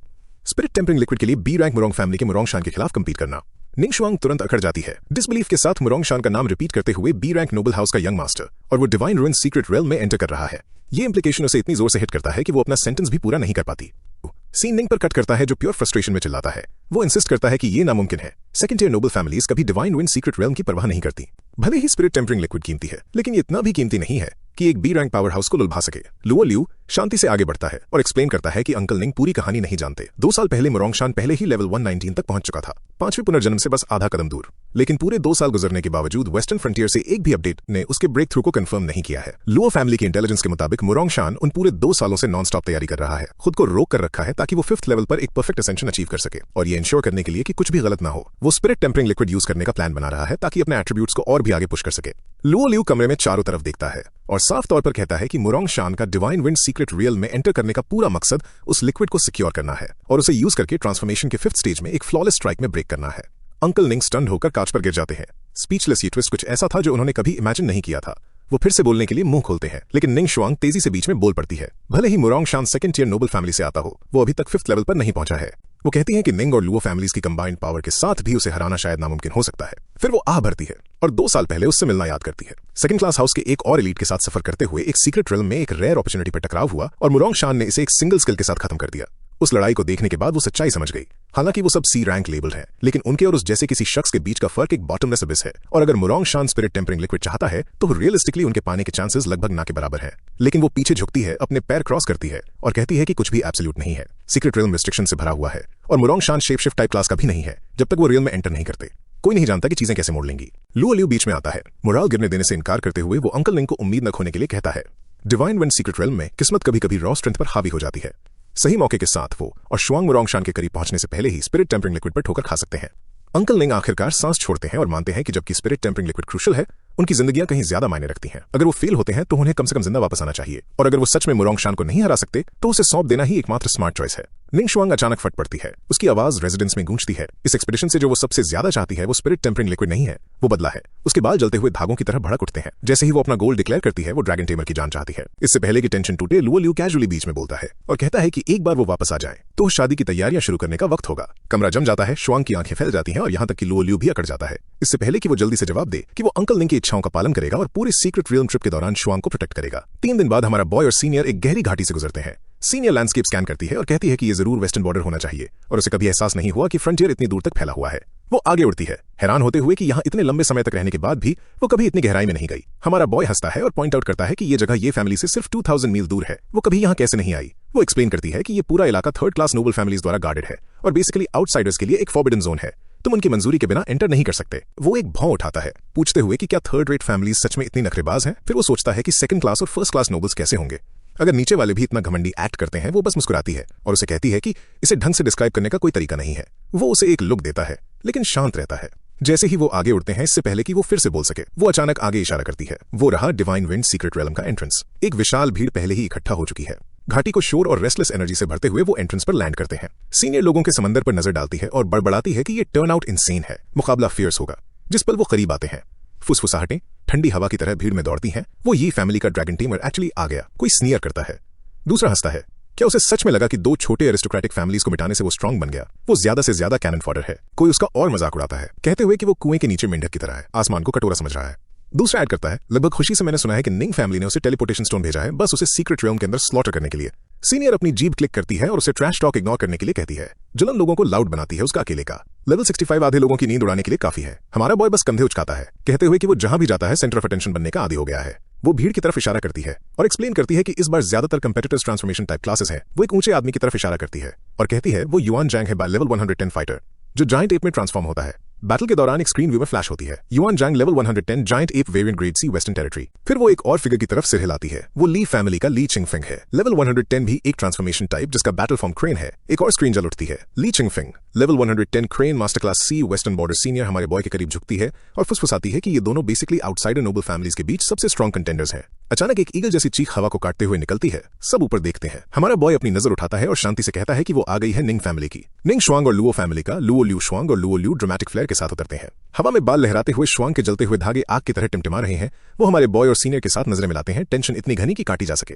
स्पिरिट टेम्परिंग लिक्विड के लिए बी रैंक मुरोंग फैमिली के मुरोंग शान के खिलाफ कंपीट करना। निंग शुआंग तुरंत अकड़ जाती है, डिसबिलीफ के साथ मुरोंग शान का नाम रिपीट करते हुए बी रैंक नोबल हाउस का यंग मास्टर, और वो डिवाइन रूइन सीक्रेट रिल्म में एंटर कर रहा है। ये इंप्लीकेशन उसे इतनी जोर से हिट करता है कि वो अपना सेंटेंस भी पूरा नहीं कर पाती। सीन निंग पर कट करता है जो प्योर फ्रस्ट्रेशन में चिल्लाता है। वो इंसिस्ट करता है कि ये नामुमकिन है। सेकंड ईयर नोबल फैमिलीज कभी डिवाइन रूइन सीक्रेट रिल्म की परवाह नहीं करती। भले ही स्पिरिट टेम्परिंग लिक्विड कीमती है, लेकिन ये इतना भी कीमती नहीं है कि एक बी रैंक पावर हाउस को लुलभा सके। लुओ लियू शांति से आगे बढ़ता है और एक्सप्लेन करता है कि अंकल निंग पूरी कहानी नहीं जानते। 2 साल पहले मुरोंग शान पहले ही लेवल 119 तक पहुंच चुका था, 5वें पुनर्जन्म से बस आधा कदम दूर। लेकिन पूरे 2 साल गुजरने के बावजूद वेस्टर्न फ्रंटियर से एक भी अपडेट ने उसके ब्रेक थ्रू को कंफर्म नहीं किया है। लुओ फैमिली की इंटेलिजेंस के मुताबिक मुरोंग शान उन पूरे 2 सालों से नॉन स्टॉप तैयारी कर रहा है, खुद को रोक कर रखा है ताकि वो 5th लेवल पर एक परफेक्ट असेंशन अचीव कर सके, और ये इंश्योर करने के लिए कि कुछ भी गलत ना हो, वो स्पिरिट टेम्परिंग लिक्विड यूज करने का प्लान बना रहा है ताकि अपने एट्रीब्यूट्स को और भी आगे पुश कर सके। लुओ लियू कमरे में चारों तरफ देखता है और साफ तौर पर कहता है कि मुरोंग शान का डिवाइन विंड सीक्रेट रियल में एंटर करने का पूरा मकसद उस लिक्विड को सिक्योर करना है और उसे यूज करके ट्रांसफॉर्मेशन के 5th स्टेज में एक फ्लॉलेस स्ट्राइक में ब्रेक करना है। अंकल निंग स्टन्ड होकर कांच पर गिर जाते हैं। स्पीचलेस ये ट्विस्ट कुछ ऐसा था जो उन्होंने कभी इमेजिन नहीं किया था। वो फिर से बोलने के लिए मुंह खोलते हैं, लेकिन निंग शुआंग तेजी से बीच में बोल पड़ती है। भले ही मुरोंग शान सेकंड टियर नोबल फैमिली से आता हो, वो अभी तक 5th लेवल पर नहीं पहुंचा है। वो कहती है कि निंग और लुओ फैमिलीज की कंबाइंड पावर के साथ भी उसे हराना शायद नामुमकिन हो सकता है। फिर वो आह भरती है और 2 साल पहले उससे मिलना याद करती है। सेकंड क्लास हाउस के एक और एलीट के साथ सफर करते हुए एक सीक्रेट रिल्म में एक रेयर अपॉर्चुनिटी पर टकराव हुआ और मुरोंग शान ने इसे एक सिंगल स्किल के साथ खत्म कर दिया। उस लड़ाई को देखने के बाद वो सच्चाई समझ गई। हालांकि वो सब सी रैंक लेबल्ड है, लेकिन उनके और उस जैसे किसी शख्स के बीच का फर्क एक बॉटमलेस अबिस है, और अगर मुरोंग शान स्पिरिट टेम्परिंग लिक्विड चाहता है तो रियलिस्टिकली उनके पाने के चांसेस लगभग ना के बराबर हैं। लेकिन वो पीछे झुकती है, अपने पैर क्रॉस करती है और कहती है कि कुछ भी एब्सोल्यूट नहीं है। सीक्रेट रिल्म रिस्ट्रिक्शन से भरा हुआ है और मुरोंग शान शेप शिफ्ट टाइप क्लास का भी नहीं है। जब तक वो रियल में एंटर नहीं करते, कोई नहीं जानता कि चीजें कैसे मोड़ लेंगी। लुओ लियू बीच में आता है, मोराल गिरने देने से इनकार करते हुए वो अंकल निंग को उम्मीद न खोने के लिए कहता है। डिवाइन विंड सीक्रेट रिल्म में किस्मत कभी कभी रॉ स्ट्रेंथ पर हावी हो जाती है। सही मौके के साथ वो और शुआंग मुरोंग शान के करीब पहुंचने से पहले ही स्पिरिट टेम्परिंग लिक्विड पर ठोकर खा सकते हैं। अंकल निंग आखिरकार सांस छोड़ते हैं और मानते हैं कि जबकि स्पिरिट टेम्परिंग लिक्विड क्रूशल है, उनकी जिंदगियां कहीं ज्यादा मायने रखती हैं। अगर वो फेल होते हैं तो उन्हें कम से कम जिंदा वापस आना चाहिए, और अगर वो सच में मुरोंग शान को नहीं हरा सकते तो उसे सौंप देना ही एकमात्र स्मार्ट चॉइस है। निंग शुआंग अचानक फट पड़ती है, उसकी आवाज रेजिडेंस में गूंजती है। इस एक्सपीडिशन से जो वो सबसे ज्यादा चाहती है वो स्पिरिट टेम्परिंग लिक्विड नहीं है, वो बदला है। उसके बाल जलते हुए धागों की तरह भड़क उठते हैं। जैसे ही वो अपना गोल डिक्लेयर करती है, वो ड्रैगन टेमर की जान चाहती है। इससे पहले कि टेंशन टूटे, लुओ लियू कैजुअली बीच में बोलता है और कहता है कि एक बार वो वापस आ जाए तो शादी की तैयारियां शुरू करने का वक्त होगा। कमरा जम जाता है, शुआंग की आंखें फैल जाती हैं और यहां तक कि लुओ लियू भी अकड़ जाता है। इससे पहले कि वो जल्दी से जवाब दे कि वो अंकल निंग की इच्छाओं का पालन करेगा और पूरी सीक्रेट रियल्म ट्रिप के दौरान शुआंग को प्रोटेक्ट करेगा। 3 दिन बाद हमारा बॉय और सीनियर एक गहरी घाटी से गुजरते हैं। सीनियर लैंडस्केप स्कैन करती है और कहती है कि ये जरूर वेस्टर्न बॉर्डर होना चाहिए, और उसे कभी एहसास नहीं हुआ कि फ्रंटियर इतनी दूर तक फैला हुआ है। वो आगे उड़ती है, हैरान होते हुए कि यहाँ इतने लंबे समय तक रहने के बाद भी वो कभी इतनी गहराई में नहीं गई। हमारा बॉय हंसता है और पॉइंट आउट करता है कि ये जगह ये फैमिली से सिर्फ 2000 मील दूर है, वो कभी यहाँ कैसे नहीं आई। वो एक्सप्लेन करती है कि ये पूरा इलाका थर्ड क्लास नोबल फैमिलीज द्वारा गार्डेड है और बेसिकली आउटसाइडर्स के लिए एक फॉरबिडन जोन है, तुम उनकी मंजूरी के बिना एंटर नहीं कर सकते। वो एक भौं उठाता है पूछते हुए कि क्या थर्ड रेट फैमिलीज सच में इतनी नखरेबाज हैं। फिर वो सोचता है कि सेकंड क्लास और फर्स्ट क्लास नोबल्स कैसे होंगे अगर नीचे वाले भी इतना घमंडी एक्ट करते हैं। वो बस मुस्कुराती है और उसे कहती है कि इसे ढंग से डिस्क्राइब करने का कोई तरीका नहीं है। वो उसे एक लुक देता है लेकिन शांत रहता है। जैसे ही वो आगे उड़ते हैं, इससे पहले कि वो फिर से बोल सके, वो अचानक आगे इशारा करती है। वो रहा डिवाइन विंड सीक्रेट रेलम का एंट्रेंस। एक विशाल भीड़ पहले ही इकट्ठा हो चुकी है। घाटी को शोर और रेस्टलेस एनर्जी से भरते हुए वो एंट्रेंस पर लैंड करते हैं। सीनियर लोगों के समंदर पर नजर डालती है और बड़बड़ाती है कि ये टर्न आउट इंसेन है, मुकाबला फियर्स होगा। जिस पल वो करीब आते हैं, फुसफुसाहटें ठंडी हवा की तरह भीड़ में दौड़ती हैं। वो ये फैमिली का ड्रैगन टीमर एक्चुअली आ गया। कोई स्नीयर करता है, दूसरा हंसता है। क्या उसे सच में लगा कि दो छोटे एरिस्टोक्रेटिक फैमिलीज को मिटाने से वो स्ट्रांग बन गया? वो ज्यादा से ज्यादा कैनन फॉडर है। कोई उसका और मजाक उड़ाता है कहते हुए कि वो कुएं के नीचे मेंढक की तरह है, आसमान को कटोरा समझ रहा है। दूसरा ऐड करता है, लगभग खुशी से मैंने सुना है कि निंग फैमिली ने उसे टेलीपोर्टेशन स्टोन भेजा है, बस उसे सीक्रेट रेलम के अंदर स्लॉटर करने के लिए। सीनियर अपनी जीभ क्लिक करती है और उसे ट्रैश टॉक इग्नोर करने के लिए कहती है। जलन लोगों को लाउड बनाती है उसका अकेले का। लेवल 65 आधे लोगों की नींद उड़ाने के लिए काफी है। हमारा बॉय बस कंधे उचकाता है कहते हुए कि वो जहां भी जाता है सेंटर ऑफ अटेंशन बनने का आदी हो गया है। वो भीड़ की तरफ इशारा करती है और एक्सप्लेन करती है कि इस बार ज्यादातर कंपेटिटर्स ट्रांसफॉर्मेशन टाइप क्लासेस हैं। वो एक ऊंचे आदमी की तरफ इशारा करती है और कहती है वो युआन जैंग है, लेवल 110 फाइटर, जो जायंट एप में ट्रांसफॉर्म होता है। बैटल के दौरान एक स्क्रीन व्यू में फ्लैश होती है। Yuan Zhang level 110 giant ape variant grade C western territory. फिर वो एक और फिगर की तरफ सिर हिलाती है। वो ली फैमिली का ली चिंगफिंग है, लेवल 110 भी एक ट्रांसफॉर्मेशन टाइप जिसका बैटल फॉर्म क्रेन है। एक और स्क्रीन जल उठती है। Li Qingfeng level 110 crane master class C western border senior हमारे बॉय के करीब झुकती है और फुसफुसाती है कि ये दोनों बेसिकली आउटसाइडर नोबल फैमिलीज के बीच सबसे स्ट्रॉन्ग कंटेंडर्स हैं। अचानक एक ईगल जैसी चीख हवा को काटते हुए निकलती है। सब ऊपर देखते हैं। हमारा बॉय अपनी नजर उठाता है और शांति से कहता है कि वो आ गई है निंग फैमिली की। निंग शुआंग और लुओ फैमिली का लुओ ल्यू शुआंग और लुओ ल्यू ड्रामेटिक फ्लेयर के साथ उतरते हैं। हवा में बाल लहराते हुए शुआंग के जलते हुए धागे आग की तरह टिमटिमा रहे हैं। वो हमारे बॉय और सीनियर के साथ नजरें मिलाते हैं, टेंशन इतनी घनी कि काटी जा सके।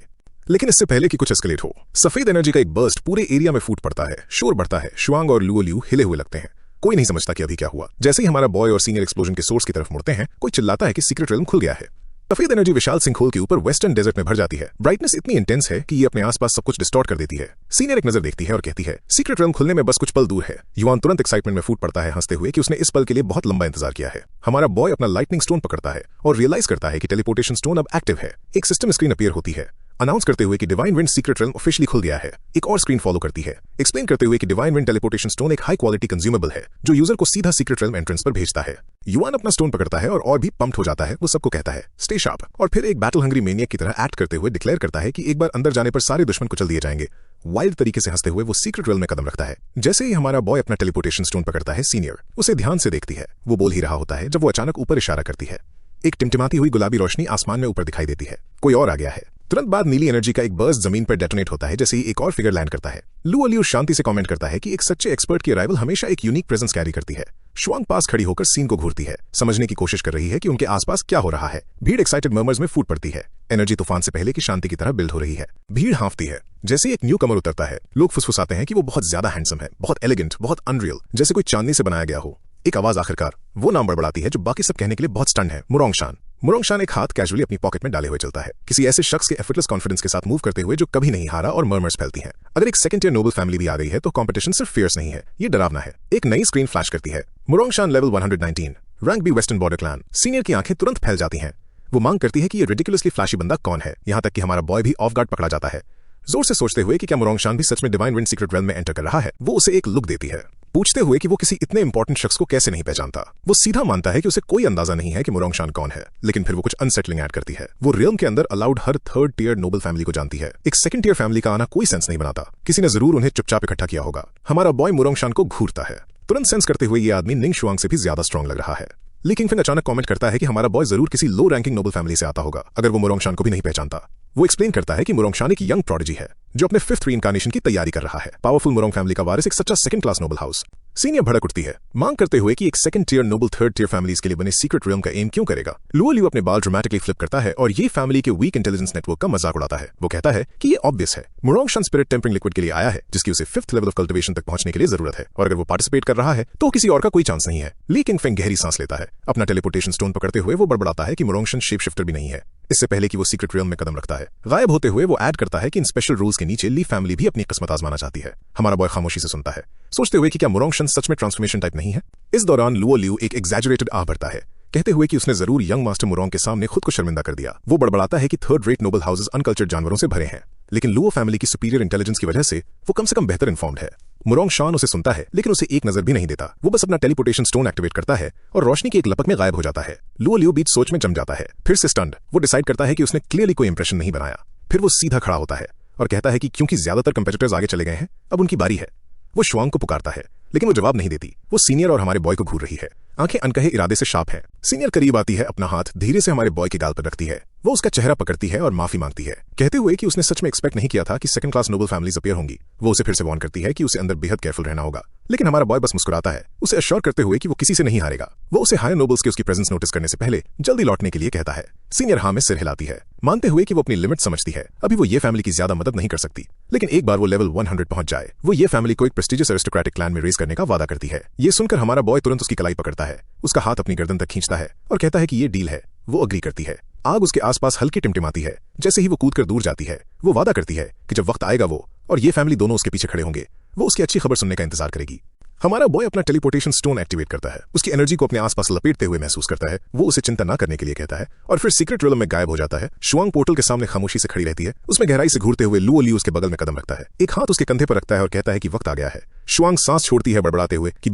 लेकिन इससे पहले कि कुछ एस्केलेट हो, सफेद एनर्जी का एक बर्स्ट पूरे एरिया में फूट पड़ता है। शोर बढ़ता है। शुआंग और लुओ ल्यू हिले हुए लगते हैं। कोई नहीं समझता कि अभी क्या हुआ। जैसे ही हमारा बॉय और सीनियर एक्सप्लोजन के सोर्स की तरफ मुड़ते हैं, कोई चिल्लाता है कि सीक्रेट रेलम खुल गया है। सफेद एनर्जी विशाल सिंकहोल के ऊपर वेस्टर्न डेजर्ट में भर जाती है। ब्राइटनेस इतनी इंटेंस है कि ये अपने आसपास सब कुछ डिस्टॉर्ट कर देती है। सीनियर एक नजर देखती है और कहती है सीक्रेट रेलम खुलने में बस कुछ पल दूर है। युआन तुरंत एक्साइटमेंट में फूट पड़ता है हंसते हुए कि उसने इस पल के लिए बहुत लंबा इंतजार किया है। हमारा बॉय अपना लाइटनिंग स्टोन पकड़ता है और रियलाइज करता है कि टेलीपोर्टेशन स्टोन अब एक्टिव है। एक सिस्टम स्क्रीन अपीयर होती है अनाउंस करते हुए कि डिवाइन विंड सीक्रेट रेलम ऑफिशियली खुल गया है। एक और स्क्रीन फॉलो करती है एक्सप्लेन करते हुए कि डिवाइन विंड टेलीपोर्टेशन स्टोन एक हाई क्वालिटी कंज्यूमेबल है जो यूजर को सीधा सीक्रेट रेलम एंट्रेंस पर भेजता है। युआन अपना स्टोन पकड़ता है और भी पंप्ड हो जाता है। वो सबको कहता है स्टे शार्प और फिर एक बैटल हंग्री मेनियक की तरह एक्ट करते हुए डिक्लेयर करता है कि एक बार अंदर जाने पर सारे दुश्मन कुचल दिए जाएंगे। वाइल्ड तरीके से हंसते हुए वो सीक्रेट रेलम में कदम रखता है। जैसे ही हमारा बॉय अपना टेलीपोर्टेशन स्टोन पकड़ता है, सीनियर उसे ध्यान से देखती है। वो बोल ही रहा होता है जब वो अचानक ऊपर इशारा करती है। एक टिमटिमाती हुई गुलाबी रोशनी आसमान में ऊपर दिखाई देती है। कोई और आ गया है। तुरंत बाद नीली एनर्जी का एक बर्स्ट जमीन पर डेटोनेट होता है जैसे ही एक और फिगर लैंड करता है। लुओ ल्यू शांति से कमेंट करता है कि एक सच्चे एक्सपर्ट की अराइवल हमेशा एक यूनिक प्रेजेंस कैरी करती है। शुआंग पास खड़ी होकर सीन को घूरती है, समझने की कोशिश कर रही है कि उनके आसपास क्या हो रहा है। भीड़ एक्साइटेड मर्मर्स में फूट पड़ती है। एनर्जी तूफान से पहले की शांति की तरह बिल्ड हो रही है। भीड़ हांफती है। जैसे एक न्यू कमर उतरता है, लोग फुसफुसाते हैं कि वो बहुत ज्यादा हैंडसम है, बहुत एलिगेंट, बहुत अनरियल, जैसे कोई चांदनी से बनाया गया हो। एक आवाज आखिरकार वो नाम बड़बड़ाती है जो बाकी सब कहने के लिए बहुत स्टंड है, मुरोंगशान। मुरोंगशान एक हाथ कैजुअली अपनी पॉकेट में डाले हुए चलता है, किसी ऐसे शख्स के एफर्टलेस कॉन्फिडेंस के साथ मूव करते हुए जो कभी नहीं हारा, और मर्मर्स फैलती हैं। अगर एक सेकंड ईयर नोबल फैमिली भी आ गई है तो कंपटीशन सिर्फ फियर्स नहीं है, ये डरावना है। एक नई स्क्रीन फ्लैश करती है। Murongshan level 119 rank B western border clan. Senior की आंखें तुरंत फैल जाती हैं। वो मांग करती है कि ये रिडिकुलसली फ्लैशी बंदा कौन है। यहां तक कि हमारा बॉय भी ऑफ गार्ड पकड़ा जाता है, जोर से सोचते हुए कि क्या मुरोंगशान भी सच में डिवाइन विंड सीक्रेट रेलम में एंटर कर रहा है। वो उसे एक लुक देती है, पूछते हुए कि वो किसी इतने इंपॉर्टेंट शख्स को कैसे नहीं पहचानता। वो सीधा मानता है कि उसे कोई अंदाजा नहीं है कि मुरोंगशान कौन है, लेकिन फिर वो कुछ अनसेटलिंग ऐड करती है। वो रियल्म के अंदर अलाउड हर थर्ड टियर नोबल फैमिली को जानती है। एक सेकंड टियर फैमिली का आना कोई सेंस नहीं बनाता। किसी ने जरूर उन्हें चुपचाप इकट्ठा किया होगा। हमारा बॉय मुरोंगशान को घूरता है, तुरंत सेंस करते हुए ये आदमी निंग शुआंग से भी ज्यादा स्ट्रॉन्ग लग रहा है। ली किंगफिंग अचानक कमेंट करता है कि हमारा बॉय जरूर किसी लो रैंकिंग नोबल फैमिली से आता होगा अगर वो मुरोंगशान को भी नहीं पहचानता। वो एक्सप्लेन करता है कि मुरोंगशान एक यंग प्रोडिजी है जो अपने 5th रीइंकार्नेशन की तैयारी कर रहा है। पावरफुल मुरोंग फैमिली का वारिस, एक सच्चा second class noble house. Senior भड़क उठती है, मांग करते हुए कि एक second tier noble third tier families के लिए बने सीक्रेट रेलम का एम क्यों करेगा। लुओ ल्यू अपने बाल ड्रामेटिकली फ्लिप करता है और ये फैमिली के वीक इंटेलिजेंस नेटवर्क का मजाक उड़ाता है। वो कहता है कि ये ऑब्वियस है, मुरोंगशान स्पिरिट टेम्परिंग लिक्विड के लिए आया है जिसकी उसे 5th लेवल ऑफ कल्टिवेशन तक पहुंचने के लिए जरूरत है, और अगर वो पार्टिसिपेट कर रहा है तो किसी और का कोई चांस नहीं है। ली किंगफिंग गहरी सांस लेता है। अपना टेलीपोर्टेशन स्टोन पकड़ते हुए वो बड़बड़ाता है कि मुरोंगशान शेप शिफ्टर भी नहीं है, इससे पहले कि वो सीक्रेट रियल्म में कदम रखता है। गायब होते हुए वो ऐड करता है कि इन स्पेशल रूल्स के नीचे ली फैमिली भी अपनी किस्मत आजमाना चाहती है। हमारा बॉय खामोशी से सुनता है, सोचते हुए कि क्या मोरोंगशन सच में ट्रांसफॉर्मेशन टाइप नहीं है। इस दौरान लुओ लियू एक एग्जैजरेटेड आह भरता है, कहते हुए कि उसने जरूर यंग मास्टर मोरोंग के सामने खुद को शर्मिंदा कर दिया। वो बड़बड़ाता है कि third rate noble houses uncultured जानवरों से भरे हैं, लेकिन लुओ फैमिली की सुपीरियर इंटेलिजेंस की वजह से वो कम से कम बेहतर इन्फॉर्म्ड है। मोरोंग शान उसे सुनता है, लेकिन उसे एक नजर भी नहीं देता। वो बस अपना टेलीपोर्टेशन स्टोन एक्टिवेट करता है और रोशनी की एक लपक में गायब हो जाता है। लुओ लियू बीच सोच में जम जाता है, फिर से स्टन्ड। वो डिसाइड करता है कि उसने क्लियरली कोई इंप्रेशन नहीं बनाया। फिर वो सीधा खड़ा होता है और कहता है कि क्योंकि ज्यादातर कंपेटिटर्स आगे चले गए हैं, अब उनकी बारी है। वो शुआंग को पुकारता है, लेकिन वो जवाब नहीं देती। वो सीनियर और हमारे बॉय को घूर रही है, आंखें अनकहे इरादे से शार्प हैं। सीनियर करीब आती है, अपना हाथ धीरे से हमारे बॉय के गाल पर रखती है। वो उसका चेहरा पकड़ती है और माफी मांगती है, कहते हुए कि उसने सच में एक्सपेक्ट नहीं किया था कि second class noble families appear होंगी। वो उसे फिर से वार्न करती है कि उसे अंदर बेहद केयरफुल रहना होगा, लेकिन हमारा बॉय बस मुस्कुराता है, उसे अश्योर करते हुए कि वो किसी से नहीं हारेगा। वो उसे हायर नोबल्स के उसकी प्रेजेंस नोटिस करने से पहले जल्दी लौटने के लिए कहता है। सीनियर हाँ में सिर हिलाती है, मानते हुए कि वो अपनी लिमिट समझती है। अभी वो ये फैमिली की ज्यादा मदद नहीं कर सकती, लेकिन एक बार वो लेवल 100 पहुंच जाए, वो ये फैमिली को एक प्रेस्टिजियस एरिस्टोक्रेटिक क्लैन में रेज करने का वादा करती है। ये सुनकर हमारा बॉय तुरंत उसकी कलाई पकड़ता है, उसका हाथ अपनी गर्दन तक खींचता है और कहता है कि ये डील है। वो अग्री करती है। आग उसके आसपास हल्की टिमटिमाती है। जैसे ही वो कूदकर दूर जाती है, वो वादा करती है कि जब वक्त आएगा वो और ये फैमिली दोनों उसके पीछे खड़े होंगे। वो उसकी अच्छी खबर सुनने का इंतजार करेगी। हमारा बॉय अपना टेलीपोर्टेशन स्टोन एक्टिवेट करता है, उसकी एनर्जी को अपने आसपास लपेटते हुए महसूस करता है। वो उसे चिंता न करने के लिए कहता है और फिर सीक्रेट रियल्म में गायब हो जाता है। शुआंग पोर्टल के सामने खामोशी से खड़ी रहती है, उसमें गहराई से घूरते हुए लुओ लियू उसके बगल में कदम रखता है, एक हाथ उसके कंधे पर रखता है और कहता है कि वक्त आ गया है। शुआंग सांस छोड़ती है, बड़बड़ाते हुए कि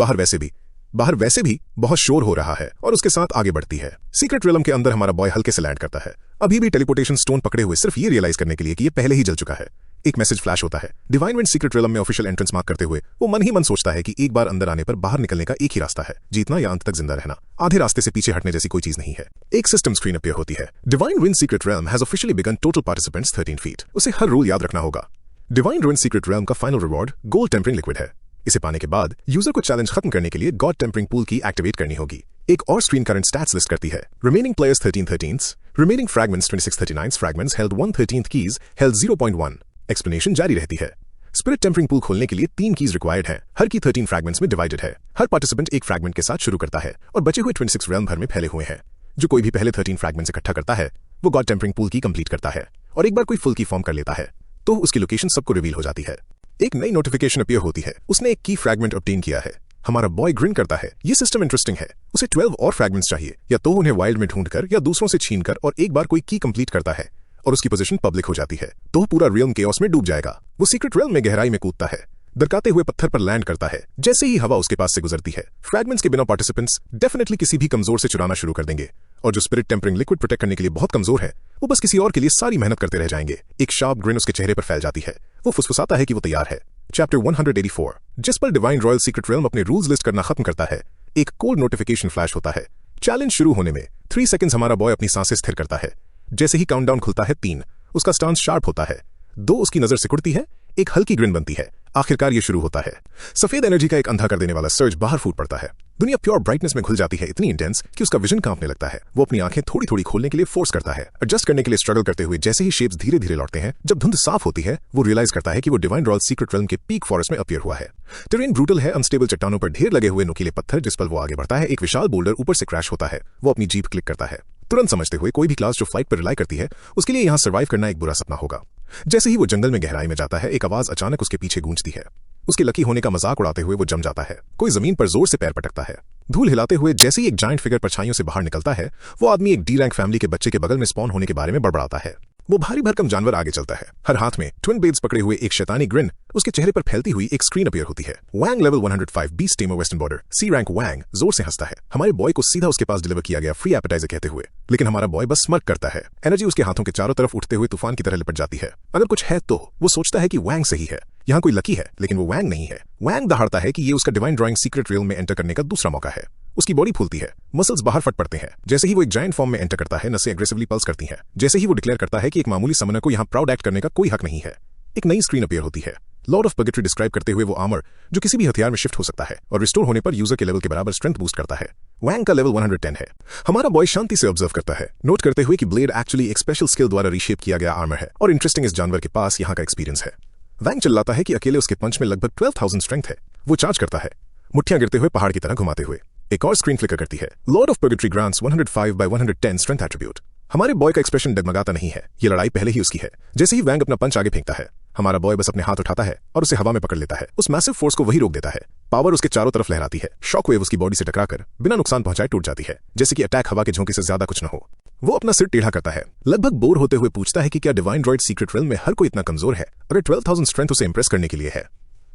बाहर वैसे भी बहुत शोर हो रहा है, और उसके साथ आगे बढ़ती है। सीक्रेट रियल्म के अंदर हमारा बॉय हल्के से लैंड करता है, अभी भी टेलीपोर्टेशन स्टोन पकड़े हुए, सिर्फ ये रियलाइज करने के लिए कि ये पहले ही जल चुका है। एक मैसेज फ्लैश होता है। डिवाइन विंड सीक्रेट रियल्म में ऑफिशियल एंट्रेंस मार्क करते हुए वो मन ही मन सोचता है कि एक बार अंदर आने पर बाहर निकलने का एक ही रास्ता है, जीतना या अंत तक जिंदा रहना। आधे रास्ते से पीछे हटने जैसी कोई चीज नहीं है। एक सिस्टम स्क्रीन अपीयर होती है। Divine wind secret realm has officially begun, total participants 13 feet. उसे हर रूल याद रखना होगा। डिवाइन विंड सीक्रेट रियल्म का final reward gold tempering liquid है। इसे पाने के बाद यूजर को चैलेंज खत्म करने के लिए गॉड टेम्परिंग पूल की एक्टिवेट करनी होगी। एक और स्क्रीन करंट स्टैट्स लिस्ट करती है। Remaining players 13 remaining fragments 26 fragments held 1/13 keys held 0.1। Explanation जारी रहती है। स्पिरिट टेम्परिंग पूल खोलने के लिए 3 कीज रिक्वायर्ड हैं। हर की 13 फ्रैगमेंट्स में डिवाइडेड है। हर पार्टिसिपेंट एक फ्रैगमेंट के साथ शुरू करता है और बचे हुए 26 रेल्म भर में फैले हुए हैं। जो कोई भी पहले 13 फ्रैगमेंट्स इकट्ठा करता है वो गॉड टेम्परिंग पूल की कंप्लीट करता है, और एक बार कोई फुल की फॉर्म कर लेता है तो उसकी लोकेशन सबको रिवील हो जाती है। एक नई नोटिफिकेशन अपीयर होती है, उसने एक की फ्रैगमेंट ऑब्टेन किया है। हमारा बॉय ग्रिन करता है, ये सिस्टम इंटरेस्टिंग है। उसे 12 और फ्रैगमेंट्स चाहिए, या तो उन्हें वाइल्ड में ढूंढकर या दूसरों से छीनकर, और एक बार कोई की कंप्लीट करता है और उसकी पोजीशन पब्लिक हो जाती है तो पूरा रियल्म केओस में डूब जाएगा। वो सीक्रेट रियल्म में गहराई में कूदता है, दरकाते हुए पत्थर पर लैंड करता है। जैसे ही हवा उसके पास से गुजरती है, फ्रैगमेंट्स के बिना पार्टिसिपेंट्स डेफिनेटली किसी भी कमजोर से चुराना शुरू कर देंगे, और जो स्पिरिट टेम्परिंग लिक्विड प्रोटेक्ट करने के लिए बहुत कमजोर है वो बस किसी और के लिए सारी मेहनत करते रह जाएंगे। एक शार्प ग्रिन उसके चेहरे पर फैल जाती है। वो फुसफुसाता है कि वो तैयार है। चैप्टर 184, जिस पर डिवाइन रॉयल सीक्रेट रियल्म अपने रूल्स लिस्ट करना खत्म करता है, एक कोड नोटिफिकेशन फ्लैश होता है। चैलेंज शुरू होने में 3 सेकंड्स हमारा बॉय अपनी सांसें स्थिर करता है। जैसे ही काउंटडाउन खुलता है 3, उसका स्टांस शार्प होता है। 2, उसकी नजर सिकुड़ती है, एक हल्की ग्रिन बनती है। आखिरकार ये शुरू होता है। सफेद एनर्जी का एक अंधा कर देने वाला सर्ज बाहर फूट पड़ता है। दुनिया प्योर ब्राइटनेस में घुल जाती है, इतनी इंटेंस कि उसका विजन कांपने लगता है। वो अपनी आंखें थोड़ी थोड़ी खोलने के लिए फोर्स करता है, एडजस्ट करने के लिए स्ट्रगल करते हुए। जैसे ही शेप्स धीरे धीरे लौटते हैं, जब धुंध साफ होती है, वो रियलाइज करता है कि वो डिवाइन रॉयल सीक्रेट रियल्म के पीक फॉरेस्ट में अपीयर हुआ है। टेरेन ब्रूटल है, अनस्टेबल चट्टानों पर ढेर लगे हुए नुकीले पत्थर। जिस पर वो आगे बढ़ता है, एक विशाल बोल्डर ऊपर से क्रैश होता है। वो अपनी जीप क्लिक करता है, तुरंत समझते हुए कोई भी क्लास जो फ्लाइट पर रिलाई करती है उसके लिए यहाँ सर्वाइव करना एक बुरा सपना होगा। जैसे ही वो जंगल में गहराई में जाता है, एक आवाज अचानक उसके पीछे गूंजती है। उसके लकी होने का मजाक उड़ाते हुए वो जम जाता है। कोई जमीन पर जोर से पैर पटकता है। धूल हिलाते हुए जैसे ही एक जायंट फिगर परछाइयों से बाहर निकलता है, वो आदमी एक डी रैंक फैमिली के बच्चे के बगल में स्पॉन होने के बारे में बड़बड़ाता है। वो भारी भरकम जानवर आगे चलता है, हर हाथ में ट्विन बेड्स पकड़े हुए। एक शैतानी ग्रिन उसके चेहरे पर फैलती हुई एक स्क्रीन अपीयर होती है। Wang level 105 beast tamer western border C rank. Wang जोर से हंसता है, हमारे बॉय को सीधा उसके पास डिलीवर किया गया फ्री एपेटाइजर कहते हुए। लेकिन हमारा बॉय बस स्मर्क करता है। एनर्जी उसके हाथों के चारों तरफ उठते हुए तूफान की तरह लिपट जाती है। अगर कुछ है तो वो सोचता है कि वैंग सही है, यहाँ कोई लकी है, लेकिन वो वैंग नहीं है। वैंग दहाड़ता है कि ये उसका डिवाइन ड्राइंग सीक्रेट रियल्म में एंटर करने का दूसरा मौका है। उसकी बॉडी फूलती है, मसल्स बाहर फट पड़ते हैं। जैसे ही वो एक जायंट फॉर्म में एंटर करता है, नसें एग्रेसिवली पल्स करती हैं। जैसे ही वो डिक्लेयर करता है कि एक मामूली समनर को यहाँ प्राउड एक्ट करने का कोई हक नहीं है, एक नई स्क्रीन अपीयर होती है। लॉर्ड ऑफ पर्गेटरी डिस्क्राइब करते हुए वो आर्मर जो किसी भी हथियार में शिफ्ट हो सकता है और रिस्टोर होने पर यूजर के लेवल के बराबर स्ट्रेंथ बूस्ट करता है। वैंग का लेवल 110 है। हमारा बॉय शांति से ऑब्जर्व करता है, नोट करते हुए कि ब्लेड एक्चुअली एक स्पेशल स्किल द्वारा रीशेप किया गया आर्मर है, और इंटरेस्टिंग इस जानवर के पास यहाँ का एक्सपीरियंस है। वैंग चिल्लाता है कि अकेले उसके पंच में लगभग 12,000 स्ट्रेंथ है। वो चार्ज करता है, मुठ्ठियां गिरते हुए पहाड़ की तरह घुमाते हुए। एक और स्क्रीन फ्लिकर करती है। Lord of purgatory grants 105 by 110 strength attribute. हमारे बॉय का एक्सप्रेशन डगमगाता नहीं है, ये लड़ाई पहले ही उसकी है। जैसे ही वैंग अपना पंच आगे फेंकता है, हमारा बॉय बस अपने हाथ उठाता है और उसे हवा में पकड़ लेता है। उस मैसिव फोर्स को वही रोक देता है। पावर उसके चारों तरफ लहराती है। शॉक वेव उसकी बॉडी से टकराकर बिना नुकसान पहुंचाए टूट जाती है, जैसे कि अटैक हवा के झोंके से ज्यादा कुछ न हो। वो अपना सिर टेढ़ा करता है, लगभग बोर होते हुए पूछता है कि क्या डिवाइन ड्रॉइड सीक्रेट रेल्म में हर कोई इतना कमजोर है अगर 12,000 स्ट्रेंथ उसे इंप्रेस करने के लिए है।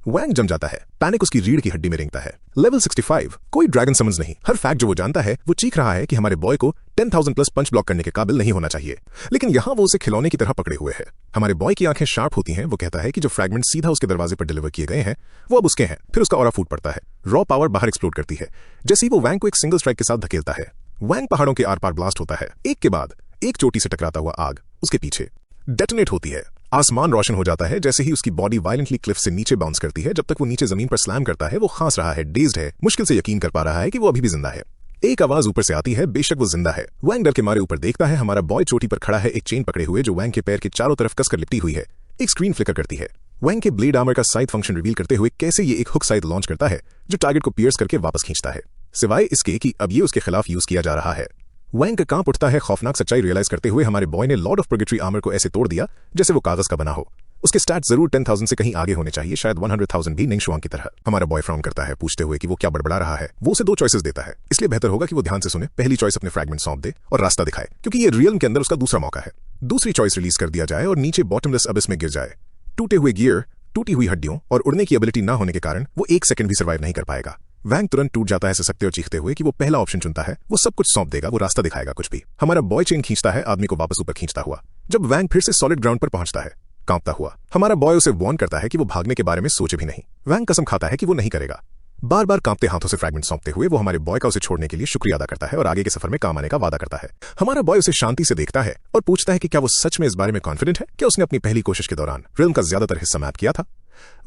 वैंग जम जाता है, पैनिक उसकी रीढ़ की हड्डी में रेंगता है। लेवल 65, कोई ड्रैगन समझ नहीं। हर फैक्ट जो वो जानता है वो चीख रहा है कि हमारे बॉय को 10,000 प्लस पंच ब्लॉक करने के काबिल नहीं होना चाहिए, लेकिन यहाँ वो उसे खिलौने की तरह पकड़े हुए है। हमारे बॉय की आंखें शार्प होती हैं। वो कहता है कि जो फ्रैगमेंट सीधा उसके दरवाजे पर डिलीवर किए गए हैं वो अब उसके हैं। फिर उसका ऑरा फूट पड़ता है। रॉ पावर बाहर एक्सप्लोड करती है जैसे ही वो वैंग को एक सिंगल स्ट्राइक के साथ धकेलता है। वैंग पहाड़ों के आर पार ब्लास्ट होता है। एक के बाद एक चोटी से टकराता हुआ आग उसके पीछे डेटोनेट होती है। आसमान रोशन हो जाता है जैसे ही उसकी बॉडी वायलेंटली क्लिफ से नीचे बाउंस करती है। जब तक वो नीचे जमीन पर स्लैम करता है वो खांस रहा है, डेज्ड है, मुश्किल से यकीन कर पा रहा है कि वो अभी भी जिंदा है। एक आवाज ऊपर से आती है, बेशक वो जिंदा है। वैंग डर के मारे ऊपर देखता है। हमारा बॉय चोटी पर खड़ा है, एक चेन पकड़े हुए जो वैंग के पैर के चारों तरफ कसकर लिपटी हुई है। एक स्क्रीन फ्लिकर करती है। वैंग के ब्लेड आर्मर का साइड फंक्शन रिवील करते हुए कैसे ये एक हुक साइड लॉन्च करता है जो टारगेट को पियर्स करके वापस खींचता है, सिवाय इसके कि अब ये उसके खिलाफ यूज किया जा रहा है। वैंग का कांप उठता है, खौफनाक सच्चाई रियलाइज करते हुए हमारे बॉय ने लॉर्ड ऑफ पर्गेटरी आर्मर को ऐसे तोड़ दिया जैसे वो कागज का बना हो। उसके स्टैट जरूर 10,000 से कहीं आगे होने चाहिए, शायद 100,000 भी निंग शुआंग की तरह। हमारा बॉय फ्राउन करता है, पूछते हुए कि वो क्या बड़बड़ा रहा है। वो उसे 2 चॉइसेस देता है, इसलिए बेहतर होगा कि वो ध्यान से सुने। पहली चॉइस अपने फ्रैगमेंट सौंप दे और रास्ता दिखाए, क्योंकि ये रियल्म के अंदर उसका दूसरा मौका है। दूसरी चॉइस रिलीज कर दिया जाए और नीचे बॉटमलेस अबिस में गिर जाए। टूटे हुए गियर, टूटी हुई हड्डियों और उड़ने की एबिलिटी ना होने के कारण वो 1 सेकंड भी सर्वाइव नहीं कर पाएगा। वैंग तुरंत टूट जाता है, ससकते और चीखते हुए कि वो पहला ऑप्शन चुनता है। वो सब कुछ सौंप देगा, वो रास्ता दिखाएगा, कुछ भी। हमारा बॉय चेन खींचता है, आदमी को वापस ऊपर खींचता हुआ। जब वैंग फिर से सॉलिड ग्राउंड पर पहुंचता है, कांपता हुआ, हमारा बॉय उसे वार्न करता है कि वो भागने के बारे में सोचे भी नहीं। वैंग कसम खाता है कि वो नहीं करेगा। बार बार कांपते हाथों से फ्रैगमेंट सौंपते हुए वो हमारे बॉय का उसे छोड़ने के लिए शुक्रिया अदा करता है और आगे के सफर में काम आने का वादा करता है। हमारा बॉय उसे शांति से देखता है और पूछता है कि क्या वो सच में इस बारे में कॉन्फिडेंट है, क्या उसने अपनी पहली कोशिश के दौरान रिल्म का ज्यादातर हिस्सा मैप किया था।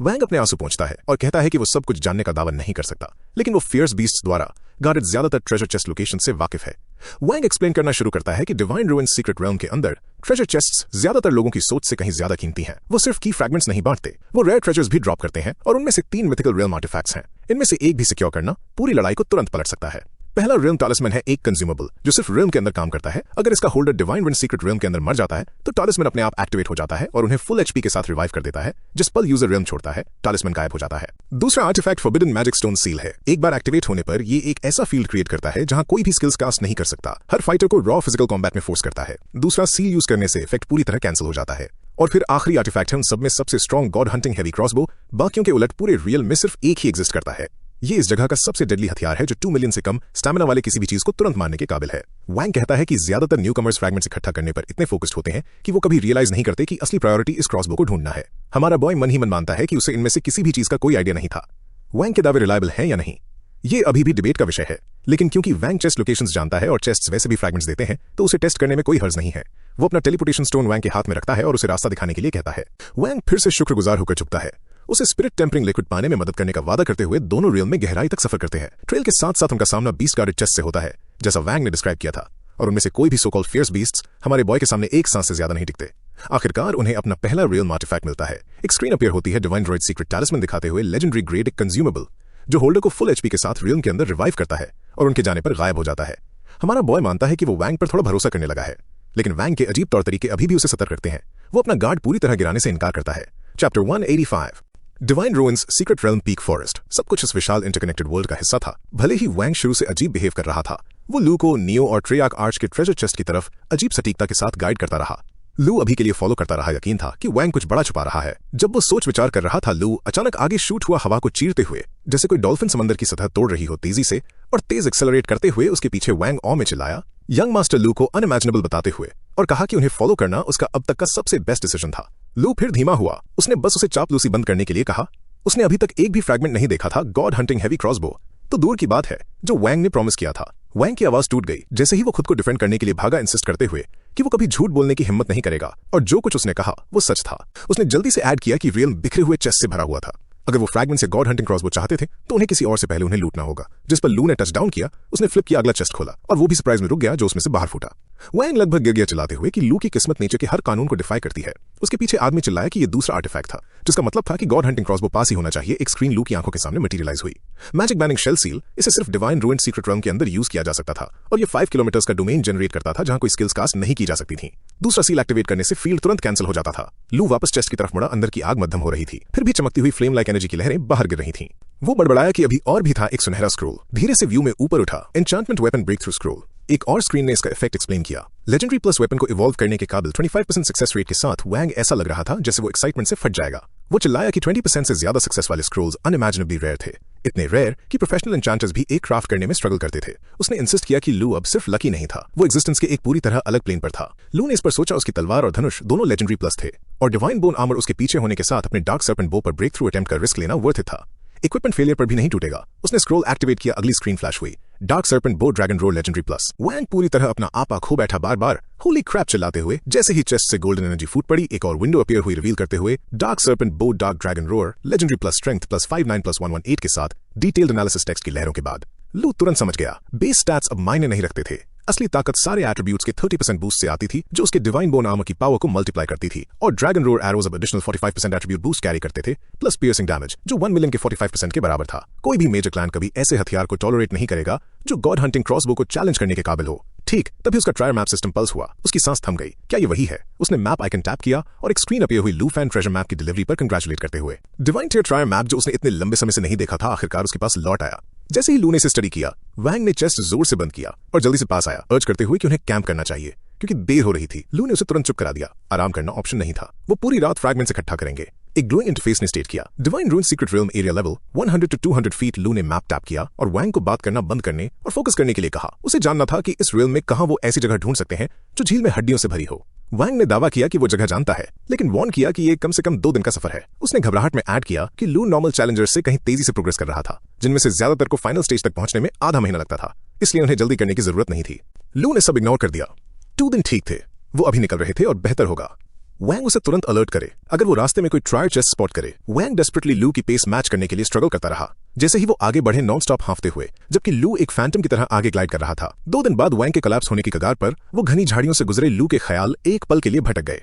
वैंग अपने आंसू पोंछता है और कहता है कि वो सब कुछ जानने का दावा नहीं कर सकता, लेकिन वो फियर्स बीस्ट्स द्वारा गार्डेड ज्यादातर ट्रेजर चेस्ट लोकेशन से वाकिफ है। वैंग एक्सप्लेन करना शुरू करता है कि डिवाइन रूइंस सीक्रेट रेल्म के अंदर ट्रेजर चेस्ट्स ज्यादातर लोगों की सोच से कहीं ज्यादा कीमती हैं। वो सिर्फ की फ्रैगमेंट्स नहीं बांटते, वो रेयर ट्रेजर्स भी ड्रॉप करते हैं और उनमें से 3 मिथिकल रियल्म आर्टिफैक्ट्स हैं। इनमें से एक भी सिक्योर करना पूरी लड़ाई को तुरंत पलट सकता है। पहला रियल्म टॉलिस्मन है, एक कंज्यूमेबल जो सिर्फ रियल्म के अंदर काम करता है। अगर इसका holder divine ruins secret realm के अंदर मर जाता है तो टॉलिस्मन अपने आप एक्टिवेट हो जाता है और उन्हें फुल एचपी के साथ रिवाइव कर देता है। जिस पल यूजर रियल्म छोड़ता है टॉलिस्मन गायब हो जाता है। दूसरा artifact forbidden magic stone seal है। एक बार एक्टिवेट होने पर ये एक ऐसा फील्ड क्रिएट करता है जहां कोई भी स्किल्स कास्ट नहीं कर सकता। हर फाइटर को रॉ फिजिकल कॉम्बैट में फोर्स करता है। दूसरा सील यूज करने से इफेक्ट पूरी तरह कैंसिल हो जाता है। और फिर आखिरी आर्टिफैक्ट है उन सब में सबसे strong God hunting heavy crossbow. बाकियों के उलट पूरे रियल में सिर्फ एक ही एग्जिस्ट करता है। ये इस जगह का सबसे डेडली हथियार है जो 2 मिलियन से कम स्टैमिना वाले किसी भी चीज को तुरंत मारने के काबिल है। वैंग कहता है कि ज्यादातर न्यूकमर्स फ्रैगमेंट्स इकट्ठा करने पर इतने फोकस्ड होते हैं कि वो कभी रियलाइज नहीं करते कि असली प्रायोरिटी इस क्रॉसबो को ढूंढना है। हमारा बॉय मन ही मन मानता है कि उसे इनमें से किसी भी चीज का कोई आइडिया नहीं था। वैंग के दावे रिलायबल हैं या नहीं, ये अभी भी डिबेट का विषय है, लेकिन क्योंकि वैंग चेस्ट लोकेशंस जानता है और चेस्ट्स वैसे भी फ्रैगमेंट्स देते हैं तो उसे टेस्ट करने में कोई हर्ज नहीं है। वो अपना टेलीपोर्टेशन स्टोन वैंग के हाथ में रखता है और उसे रास्ता दिखाने के लिए कहता है। वैंग फिर से शुक्रगुजार होकर चुकता है। उसे स्पिरिट टेम्परिंग लिक्विड पाने में मदद करने का वादा करते हुए दोनों रियल में गहराई तक सफर करते हैं। ट्रेल के साथ साथ उनका सामना बीस्ट गार्डेड चेस्ट से होता है जैसा वैंग ने डिस्क्राइब किया था, और उनमें से कोई भी सो कॉल्ड फियर्स बीस्ट्स हमारे बॉय के सामने एक सांस से ज्यादा नहीं टिकते। आखिरकार उन्हें अपना पहला रियल आर्टिफैक्ट मिलता है। एक स्क्रीन अपीयर होती है डिवाइन ड्रॉइड सीक्रेट टैलिस्मन दिखाते हुए लेजेंडरी ग्रेड एक कंज्यूमेबल जो होल्डर को फुल एचपी के साथ रियल के अंदर रिवाइव करता है और उनके जाने पर गायब हो जाता है। हमारा बॉय मानता है कि वो वैंग पर थोड़ा भरोसा करने लगा है, लेकिन वैंग के अजीब तौर तरीके अभी भी उसे सतर्क करते हैं। वो अपना गार्ड पूरी तरह गिराने से इनकार करता है। Chapter 185 divine ruins secret realm peak forest. सब कुछ इस विशाल इंटरकनेक्टेड वर्ल्ड का हिस्सा था। भले ही वैंग शुरू से अजीब बिहेव कर रहा था, वो लू को नियो और ट्रेयाक आर्च के ट्रेजर चेस्ट की तरफ अजीब सटीकता के साथ गाइड करता रहा। लू अभी के लिए फॉलो करता रहा। यकीन था कि वैंग कुछ बड़ा छुपा रहा है। जब वो सोच विचार कर रहा था, लू अचानक आगे शूट हुआ हवा को चीरते हुए जैसे कोई डॉल्फिन समंदर की सतह तोड़ रही हो तेजी से, और तेज एक्सेलरेट करते हुए उसके पीछे वैंग ऑ में चिल्लाया, यंग मास्टर लू को अनइमेजिनेबल बताते हुए, और कहा कि उन्हें फॉलो करना उसका अब तक का सबसे बेस्ट डिसीजन था। लू फिर धीमा हुआ। उसने बस उसे चापलूसी बंद करने के लिए कहा। उसने अभी तक एक भी फ्रैगमेंट नहीं देखा था गॉड हंटिंग हेवी क्रॉसबो तो दूर की बात है जो वैंग ने प्रॉमिस किया था। वैंग की आवाज टूट गई जैसे ही वो खुद को डिफेंड करने के लिए भागा, इंसिस्ट करते हुए कि वो कभी झूठ बोलने की हिम्मत नहीं करेगा और जो कुछ उसने कहा वो सच था। उसने जल्दी से ऐड किया कि रियल बिखरे हुए चेस्ट से भरा हुआ था। अगर वो फ्रैगमेंट से गॉड हंटिंग क्रॉसबो चाहते थे तो उन्हें किसी और से पहले उन्हें लूटना होगा। जिस पर लू ने टच डाउन किया, उसने फ्लिप किया, अगला चेस्ट खोला और वो भी सरप्राइज में रुक गया जो उसमें से बाहर फूटा। वैंग लगभग गिर गया चिल्लाते हुए कि लू की किस्मत नेचर के हर कानून को डिफाई करती है। उसके पीछे आदमी चिल्लाया कि ये दूसरा आर्टिफैक्ट था, जिसका मतलब था कि गॉड हंटिंग क्रॉसबो पास ही होना चाहिए। एक स्क्रीन लू की आंखों के सामने मटेरियलाइज हुई। मैजिक बैनिंग शेल सील, इसे सिर्फ डिवाइन रूइंड सीक्रेट रम के अंदर यूज किया जा सकता था और ये 5 किलोमीटर का डोमेन जनरेट करता था जहां कोई स्किल्स कास्ट नहीं की जा सकती थी। दूसरा सील एक्टिवेट करने से फील्ड तुरंत कैंसिल हो जाता था। लू वापस चेस्ट की तरफ मुड़ा। अंदर की आग मध्यम हो रही थी, फिर भी चमकती हुई फ्लेम लाइक एनर्जी की लहरें बाहर गिर रही थीं। वो बड़बड़ाया कि अभी और भी था एक सुनहरा स्क्रोल। धीरे से व्यू में ऊपर उठा। Enchantment weapon breakthrough scroll. एक और स्क्रीन ने इसका इफेक्ट एक्सप्लेन किया। लेजेंडरी प्लस वेपन को इवॉल्व करने के काबिल 25% सक्सेस रेट के साथ वैंग ऐसा लग रहा था जैसे वो एक्साइटमेंट से फट जाएगा। वो चिल्लाया कि 20% से ज्यादा सक्सेस वाले स्क्रोल्स अनइमेजिनेबली रेयर थे, इतने रेयर कि प्रोफेशनल एन्चांटर्स भी एक क्राफ्ट करने में स्ट्रगल करते थे। उसने इंसिस्ट किया कि लू अब सिर्फ लकी नहीं था, वो एग्जिस्टेंस के एक पूरी तरह अलग प्लेन पर था। लू ने इस पर सोचा। उसकी तलवार और धनुष दोनों लेजेंडरी प्लस थे और डिवाइन बोन आर्मर उसके पीछे होने के साथ अपने डार्क सर्पेंट बो पर ब्रेक थ्रू अटेम्प्ट का रिस्क लेना वर्थ इट था। इक्विपमेंट फेलियर पर भी नहीं टूटेगा। उसने स्क्रोल एक्टिवेट किया। अगली स्क्रीन फ्लैश हुई। डार्क सर्पेंट बो ड्रैगन रोर लेजेंडरी प्लस। वैंग पूरी तरह अपना आपा खो बैठा, बार बार होली क्रैप चिल्लाते हुए। जैसे ही चेस्ट से गोल्डन एनर्जी फूट पड़ी, एक और विंडो अपीयर हुई, रिवील करते हुए डार्क सर्पेंट बो dark dragon roar legendary plus strength plus 59+118 के साथ डिटेल्ड एनालिसिस टेक्स्ट की लहरों के बाद लू तुरंत समझ गया। बेस स्टैट्स अब मायने नहीं रखते थे। असली ताकत सारे एट्रीब्यूट्स के 30% बूस्ट से आती थी जो उसके डिवाइन बोन आर्मर की पावर को मल्टीप्लाई करती थी। और ड्रैगन रोर एरोज अब एडिशनल 45% एट्रीब्यूट बूस्ट कैरी करते थे, प्लस पियर्सिंग डैमेज जो 1 मिलियन के 45% के बराबर था। कोई भी मेजर क्लैन कभी ऐसे हथियार को टॉलरेट नहीं करेगा जो गॉड हंटिंग क्रॉसबो को चैलेंज करने के काबिल हो। ठीक तभी उसका ट्रायर मैप सिस्टम पल्स हुआ। उसकी सांस थम गई। क्या ये वही है? उसने मैप आइकन टैप किया और एक स्क्रीन अपीयर हुई लू फैन ट्रेजर मैप की डिलीवरी पर कंग्रेचुलेट करते हुए। डिवाइन टियर ट्रायर मैप जो उसने इतने लंबे समय से नहीं देखा था, आखिरकार उसके पास लौट आया। जैसे ही लू ने इसे स्टडी किया, वैंग ने चेस्ट जोर से बंद किया और जल्दी से पास आया, अर्ज करते हुए कि उन्हें कैंप करना चाहिए क्योंकि देर हो रही थी। लू ने उसे तुरंत चुप करा दिया। आराम करना ऑप्शन नहीं था। वो पूरी रात फ्रैगमेंट्स इकट्ठा करेंगे। एक ग्लोइंग इंटरफेस ने स्टेट किया। Divine ruined secret realm area level 100 to 200 feet. लू ने मैप टैप किया और वैंग को बात करना बंद करने और फोकस करने के लिए कहा। उसे जानना था कि इस रियल्म में कहां वो ऐसी जगह ढूंढ सकते हैं जो झील में हड्डियों से भरी हो। वैंग ने दावा किया कि वो जगह जानता है, लेकिन वार्न किया कि ये कम से कम 2 दिन का सफर है। उसने घबराहट में ऐड किया कि लू नॉर्मल चैलेंजर्स से कहीं तेजी से प्रोग्रेस कर रहा था, जिनमें से ज्यादातर को फाइनल स्टेज तक पहुंचने में आधा महीना लगता था, इसलिए उन्हें जल्दी करने की जरूरत नहीं थी। लू ने सब इग्नोर कर दिया। 2 दिन ठीक थे, वो अभी निकल रहे थे और बेहतर होगा। वैंग उसे तुरंत अलर्ट करे अगर वो रास्ते में कोई ट्रायर चेस्ट स्पॉट करे। वैंग डेस्परेटली लू की पेस मैच करने के लिए स्ट्रगल करता रहा। जैसे ही वो आगे बढ़े, नॉन स्टॉप हांफते हुए, जबकि लू एक फैंटम की तरह आगे ग्लाइड कर रहा था। 2 दिन बाद वैंग के कोलैप्स होने की कगार पर वो घनी झाड़ियों से गुजरे लू के ख्याल एक पल के लिए भटक गए।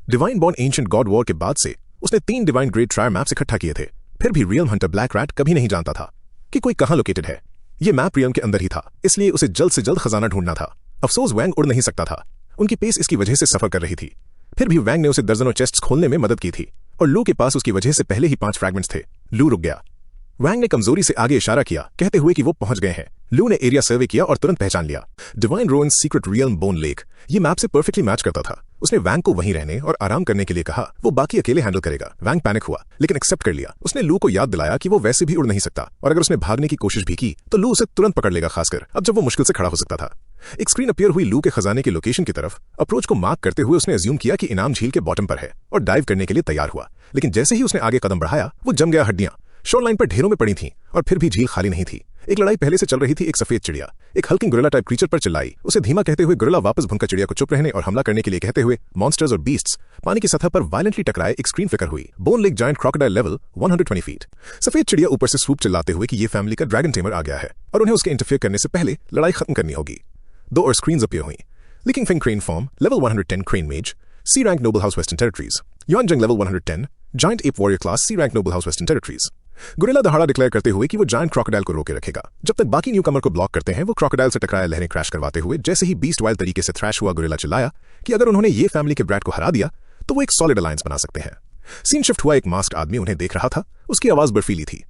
Divine born ancient God war के बाद से उसने 3 डिवाइन ग्रेड ट्रायर मैप्स इकट्ठा किए थे। फिर भी रियल्म हंटर ब्लैक रैट कभी नहीं जानता था कि कोई कहां लोकेटेड है। ये मैप रियल्म के अंदर ही था, इसलिए उसे जल्द से जल्द खजाना ढूंढना था। अफसोस वैंग उड़ नहीं सकता था। उनकी पेस इसकी वजह से सफर कर रही थी। फिर भी वैंग ने उसे दर्जनों चेस्ट्स खोलने में मदद की थी और लू के पास उसकी वजह से पहले ही 5 फ्रैगमेंट्स थे। लू रुक गया। वैंग ने कमजोरी से आगे इशारा किया, कहते हुए कि वो पहुंच गए हैं। लू ने एरिया सर्वे किया और तुरंत पहचान लिया। Divine ruins secret realm bone lake ये मैप से परफेक्टली मैच करता था। उसने वैंग को वहीं रहने और आराम करने के लिए कहा। वो बाकी अकेले हैंडल करेगा। वैंग पैनिक हुआ, लेकिन एक्सेप्ट कर लिया। उसने लू को याद दिलाया कि वो वैसे भी उड़ नहीं सकता और अगर उसने भागने की कोशिश भी की तो लू उसे तुरंत पकड़ लेगा, खासकर अब जब वो मुश्किल से खड़ा हो सकता था। एक स्क्रीन अपीयर हुई लू के खजाने की लोकेशन की तरफ। अप्रोच को मार्क करते हुए उसने अज्यूम किया कि इनाम झील के बॉटम पर है और डाइव करने के लिए तैयार हुआ। लेकिन जैसे ही उसने आगे कदम बढ़ाया, वो जम गया। हड्डियां शोरलाइन पर ढेरों में पड़ी थीं और फिर भी झील खाली नहीं थी। एक लड़ाई पहले से चल रही थी। एक सफेद चिड़िया एक हल्किंग गोरिल्ला टाइप क्रीचर पर चिल्लाई। उसे धीमा कहते हुए गोरिल्ला वापस भुनकर चिड़िया को चुप रहने और हमला करने के लिए कहते हुए मॉन्स्टर्स और बीस्ट्स पानी की सतह पर वायलेंटली टकराए। एक स्क्रीन फ्लिकर हुई। Bone lake giant crocodile level 120 feet. सफेद चिड़िया ऊपर से स्वूप चिल्लाते हुए कि ये फैमिली का ड्रैगन टेमर आ गया है और उन्हें उसके इंटरफेयर करने से पहले लड़ाई खत्म करनी होगी। 2 और स्क्रीन्स अपीयर हुई। Liqing Feng crane form level 110 crane mage C rank noble house western territories. Yuanzhang level 110 giant ape warrior class C rank noble house western territories. Gorilla दहाड़ा डिक्लेयर करते हुए कि वो जायंट क्रोकोडाइल को रोके रखेगा जब तक बाकी न्यूकमर को ब्लॉक करते हैं। वो क्रोकोडाइल से टकराए लहरें क्रैश करवाते हुए जैसे ही बीस्ट वाइल्ड तरीके से थ्रैश हुआ, गोरिल्ला चिल्लाया कि अगर उन्होंने ये फैमिली के ब्रैट को हरा दिया तो वो एक सॉलिड अलायंस बना सकते हैं। सीन शिफ्ट हुआ। एक मास्क आदमी उन्हें देख रहा था। उसकी आवाज बर्फीली थी।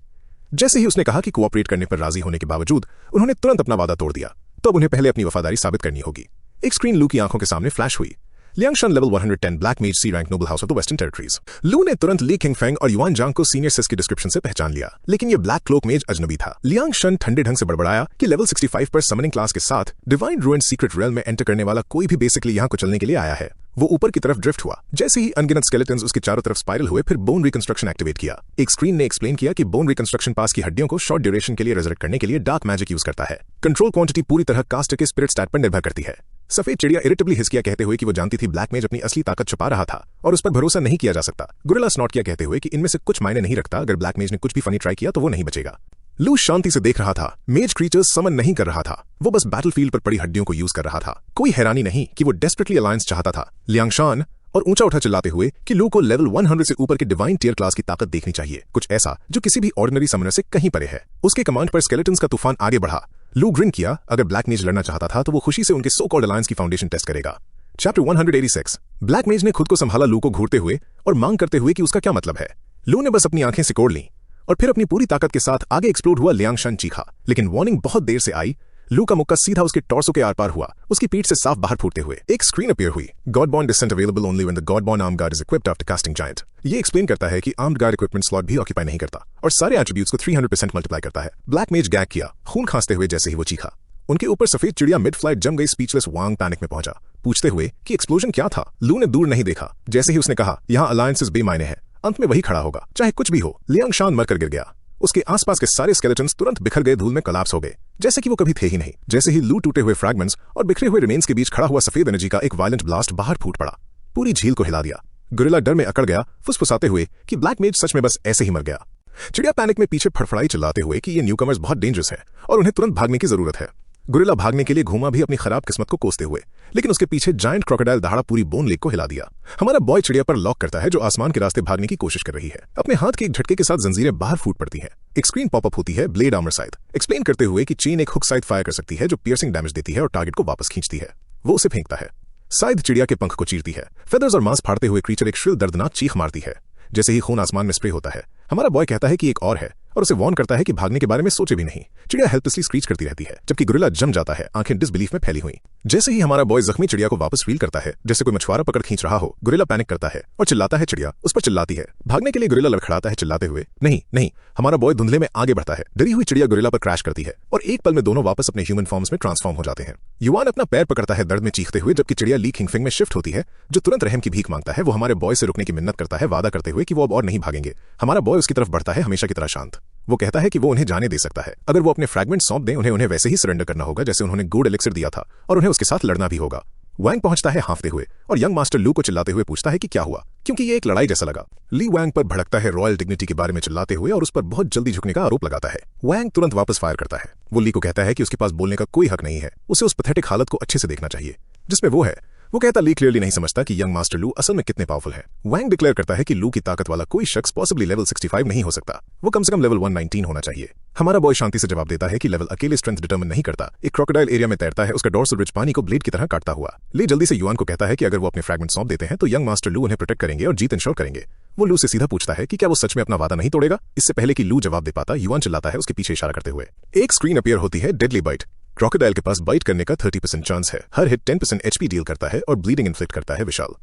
जैसे ही उसने कहा कि कोऑपरेट करने पर राजी होने के बावजूद उन्होंने तुरंत अपना वादा तोड़ दिया, तो अब उन्हें पहले अपनी वफादारी साबित करनी होगी। एक स्क्रीन लू की आंखों के सामने फ्लैश हुई। लियांगशन level 110 black mage C rank noble house of the western territories. Lu ने तुरंत ली किंगफेंग और युआनजांग को सीनियर सेस की डिस्क्रिप्शन से पहचान लिया, लेकिन ये ब्लैक क्लोक मेज अजनबी था। लियांगशन ठंडे ढंग से बड़बड़ाया कि लेवल 65 पर समनिंग क्लास के साथ डिवाइन रूइंड सीक्रेट रियल्म में एंटर करने वाला कोई भी बेसिकली यहां को चलने के लिए आया है। वो ऊपर की तरफ ड्रिफ्ट हुआ। जैसे ही अनगिनत स्केलेटन्स उसके चारों तरफ स्पाइरल हुए, फिर बोन रिकंस्ट्रक्शन एक्टिवेट किया। एक स्क्रीन ने एक्सप्लेन किया कि बोन रिकंस्ट्रक्शन पास की हड्डियों को शॉर्ट ड्यूरेशन के लिए रिजरेक्ट करने के लिए डार्क मैजिक यूज करता है। कंट्रोल क्वांटिटी पूरी तरह कास्ट के स्पिरिट स्टैट पर निर्भर करती है। सफेद चिड़िया इरिटेबली हिसकिया कहते हुए कि वो जानती थी ब्लैक मेज अपनी असली ताकत छुपा रहा था और उस पर भरोसा नहीं किया जा सकता। गोरिल्ला स्नॉट किया कहते हुए कि इनमें से कुछ मायने नहीं रखता, अगर ब्लैक मेज ने कुछ भी फनी ट्राई किया तो वो नहीं बचेगा। लू शांति से देख रहा था। मेज क्रीचर्स समन नहीं कर रहा था, वो बस बैटलफील्ड पर पड़ी हड्डियों को यूज कर रहा था। कोई हैरानी नहीं कि वो डेस्परेटली अलायंस चाहता था। लियांगशान और ऊंचा उठा चिल्लाते हुए कि लू को लेवल 100 से ऊपर के डिवाइन टियर क्लास की ताकत देखनी चाहिए, कुछ ऐसा जो किसी भी ऑर्डिनरी समनर से कहीं परे है। उसके कमांड पर स्केलेटन्स का तूफान आगे बढ़ा। लू ग्रिन किया। अगर ब्लैक मेज लड़ना चाहता था तो वो खुशी से उनके सो कॉल्ड अलायंस की फाउंडेशन टेस्ट करेगा। चैप्टर 186। ब्लैक मेज ने खुद को संभाला लू को घूरते हुए और मांग करते हुए कि उसका क्या मतलब है। लू ने बस अपनी आंखें सिकोड़ लीं और फिर अपनी पूरी ताकत के साथ आगे एक्सप्लोड हुआ। लियांगशान चीखा, लेकिन वार्निंग बहुत देर से आई। लू का मुक्का सीधा उसके टॉर्सो के आर पार हुआ, उसकी पीठ से साफ बाहर फूटते हुए। एक स्क्रीन अपीयर हुई। Godborn descent available only when the godborn arm guard is equipped after casting giant. ये एक्सप्लेन करता है कि आर्म्ड गार्ड इक्विपमेंट स्लॉट भी ऑक्यूपाई नहीं करता और सारे एट्रीब्यूट्स को 300% मल्टीप्लाई करता है। ब्लैक मेज गैग किया, खून खांसते हुए जैसे ही वो चीखा। उनके ऊपर सफेद चिड़िया मिड फ्लाइट जम गई। स्पीचलेस वांग पैनिक में पहुंचा, पूछते हुए कि एक्सप्लोजन क्या था। लू ने दूर नहीं देखा। जैसे ही उसने कहा यहाँ अलायंसेस बेमायने है, अंत में वही खड़ा होगा चाहे कुछ भी हो। लियांगशान मरकर गिर गया। उसके आसपास के सारे स्केलेटन्स तुरंत बिखर गए, धूल में कोलैप्स हो गए, जैसे कि वो कभी थे ही नहीं। जैसे ही लू टूटे हुए फ्रैगमेंट्स और बिखरे हुए रिमेन्स के बीच खड़ा हुआ सफेद एनर्जी का एक वायलेंट ब्लास्ट बाहर फूट पड़ा, पूरी झील को हिला दिया। गोरिल्ला डर में अकड़ गया, फुसफुसाते हुए कि ब्लैक मेज सच में बस ऐसे ही मर गया। चिड़िया पैनिक में पीछे फड़फड़ाई चिल्लाते हुए कि ये न्यूकमर्स बहुत डेंजरस है और उन्हें तुरंत भागने की जरूरत है। गोरिल्ला भागने के लिए घूमा भी अपनी खराब किस्मत को कोसते हुए, लेकिन उसके पीछे जायंट क्रोकोडाइल दहाड़ा पूरी बोन लेक को हिला दिया। हमारा बॉय चिड़िया पर लॉक करता है जो आसमान के रास्ते भागने की कोशिश कर रही है। अपने हाथ के एक झटके के साथ जंजीरें बाहर फूट पड़ती हैं। एक स्क्रीन पॉपअप होती है, ब्लेड आर्मर साइड, एक्सप्लेन करते हुए कि चेन एक हुक साइड फायर कर सकती है जो पियर्सिंग डैमेज देती है और टारगेट को वापस खींचती है। वो उसे फेंकता है। साइड चिड़िया के पंख को चीरती है। फेदर्स और मांस फाड़ते हुए क्रीचर एक श्रिल दर्दनाक चीख मारती है। जैसे ही खून आसमान में स्प्रे होता है, हमारा बॉय कहता है कि एक और है और उसे वार्न करता है कि भागने के बारे में सोचे भी नहीं। चिड़िया हेल्पलेसली स्क्रीच करती रहती है जबकि गोरिल्ला जम जाता है, आंखें डिसबिलीफ में फैली हुई। जैसे ही हमारा बॉय जख्मी चिड़िया को वापस फील करता है जैसे कोई मछुआरा पकड़ खींच रहा हो, गोरिल्ला पैनिक करता है और चिल्लाता है। चिड़िया उस पर चिल्लाती है। भागने के लिए गोरिल्ला लड़खड़ाता है चिल्लाते हुए, नहीं नहीं। हमारा बॉय धुंधले में आगे बढ़ता है। डरी हुई चिड़िया गोरिल्ला पर क्रैश करती है और एक पल में दोनों वापस अपने ह्यूमन फॉर्म्स में ट्रांसफॉर्म हो जाते हैं। युवान अपना पैर पकड़ता है दर्द में चीखते हुए, जबकि चिड़िया ली खिंगफिंग में शिफ्ट होती है जो तुरंत रहम की भीख मांगता है। वो हमारे बॉय से रुकने की मिन्नत करता है, वादा करते हुए कि वो अब और नहीं भागेंगे। हमारा बॉय उसकी तरफ बढ़ता है, हमेशा की तरह शांत। वो कहता है कि वो उन्हें जाने दे सकता है। अगर वो अपने फ्रैगमेंट सौंप दें, उन्हें वैसे ही सरेंडर करना होगा जैसे उन्होंने गोल्ड एलिक्सिर दिया था और उन्हें उसके साथ लड़ना भी होगा। वैंग पहुंचता है हांफते हुए और यंग मास्टर लू को चिल्लाते हुए पूछता है कि क्या हुआ, क्योंकि ये एक लड़ाई जैसा लगा। ली वैंग पर भड़कता है रॉयल डिग्निटी के बारे में चिल्लाते हुए और उस पर बहुत जल्दी झुकने का आरोप लगाता है। वैंग तुरंत वापस फायर करता है। वो ली को कहता है कि उसके पास बोलने का कोई हक नहीं है, उसे उस पैथेटिक हालत को अच्छे से देखना चाहिए जिसमें वो है। वो कहता ली क्लियरली नहीं समझता कि यंग मास्टर लू असल में कितने पावरफुल है। वैंग डिक्लेयर करता है कि लू की ताकत वाला कोई शख्स पॉसिबली लेवल 65 नहीं हो सकता, वो कम से कम लेवल 119 होना चाहिए। हमारा बॉय शांति से जवाब देता है कि लेवल अकेले स्ट्रेंथ डिटरमिन नहीं करता। एक क्रोकोडाइल एरिया में तैरता है, उसका डोर्सल रिज पानी को ब्लेड की तरह काटता हुआ। ली जल्दी से युआन को कहता है कि अगर वो अपने फ्रैगमेंट सौंप देते हैं तो यंग मास्टर लू उन्हें प्रोटेक्ट करेंगे और जीत इंश्योर करेंगे। वो लू से सीधा पूछता है कि क्या वो सच में अपना वादा नहीं तोड़ेगा। इससे पहले कि लू जवाब दे पाता, युआन चिल्लाता है उसके पीछे इशारा करते हुए। एक स्क्रीन अपीयर होती है, डेडली बाइट। क्रोकोडाइल के पास बाइट करने का 30% चांस है। हर हिट 10% एचपी डील करता है और ब्लीडिंग इन्फ्लिक्ट करता है विशाल।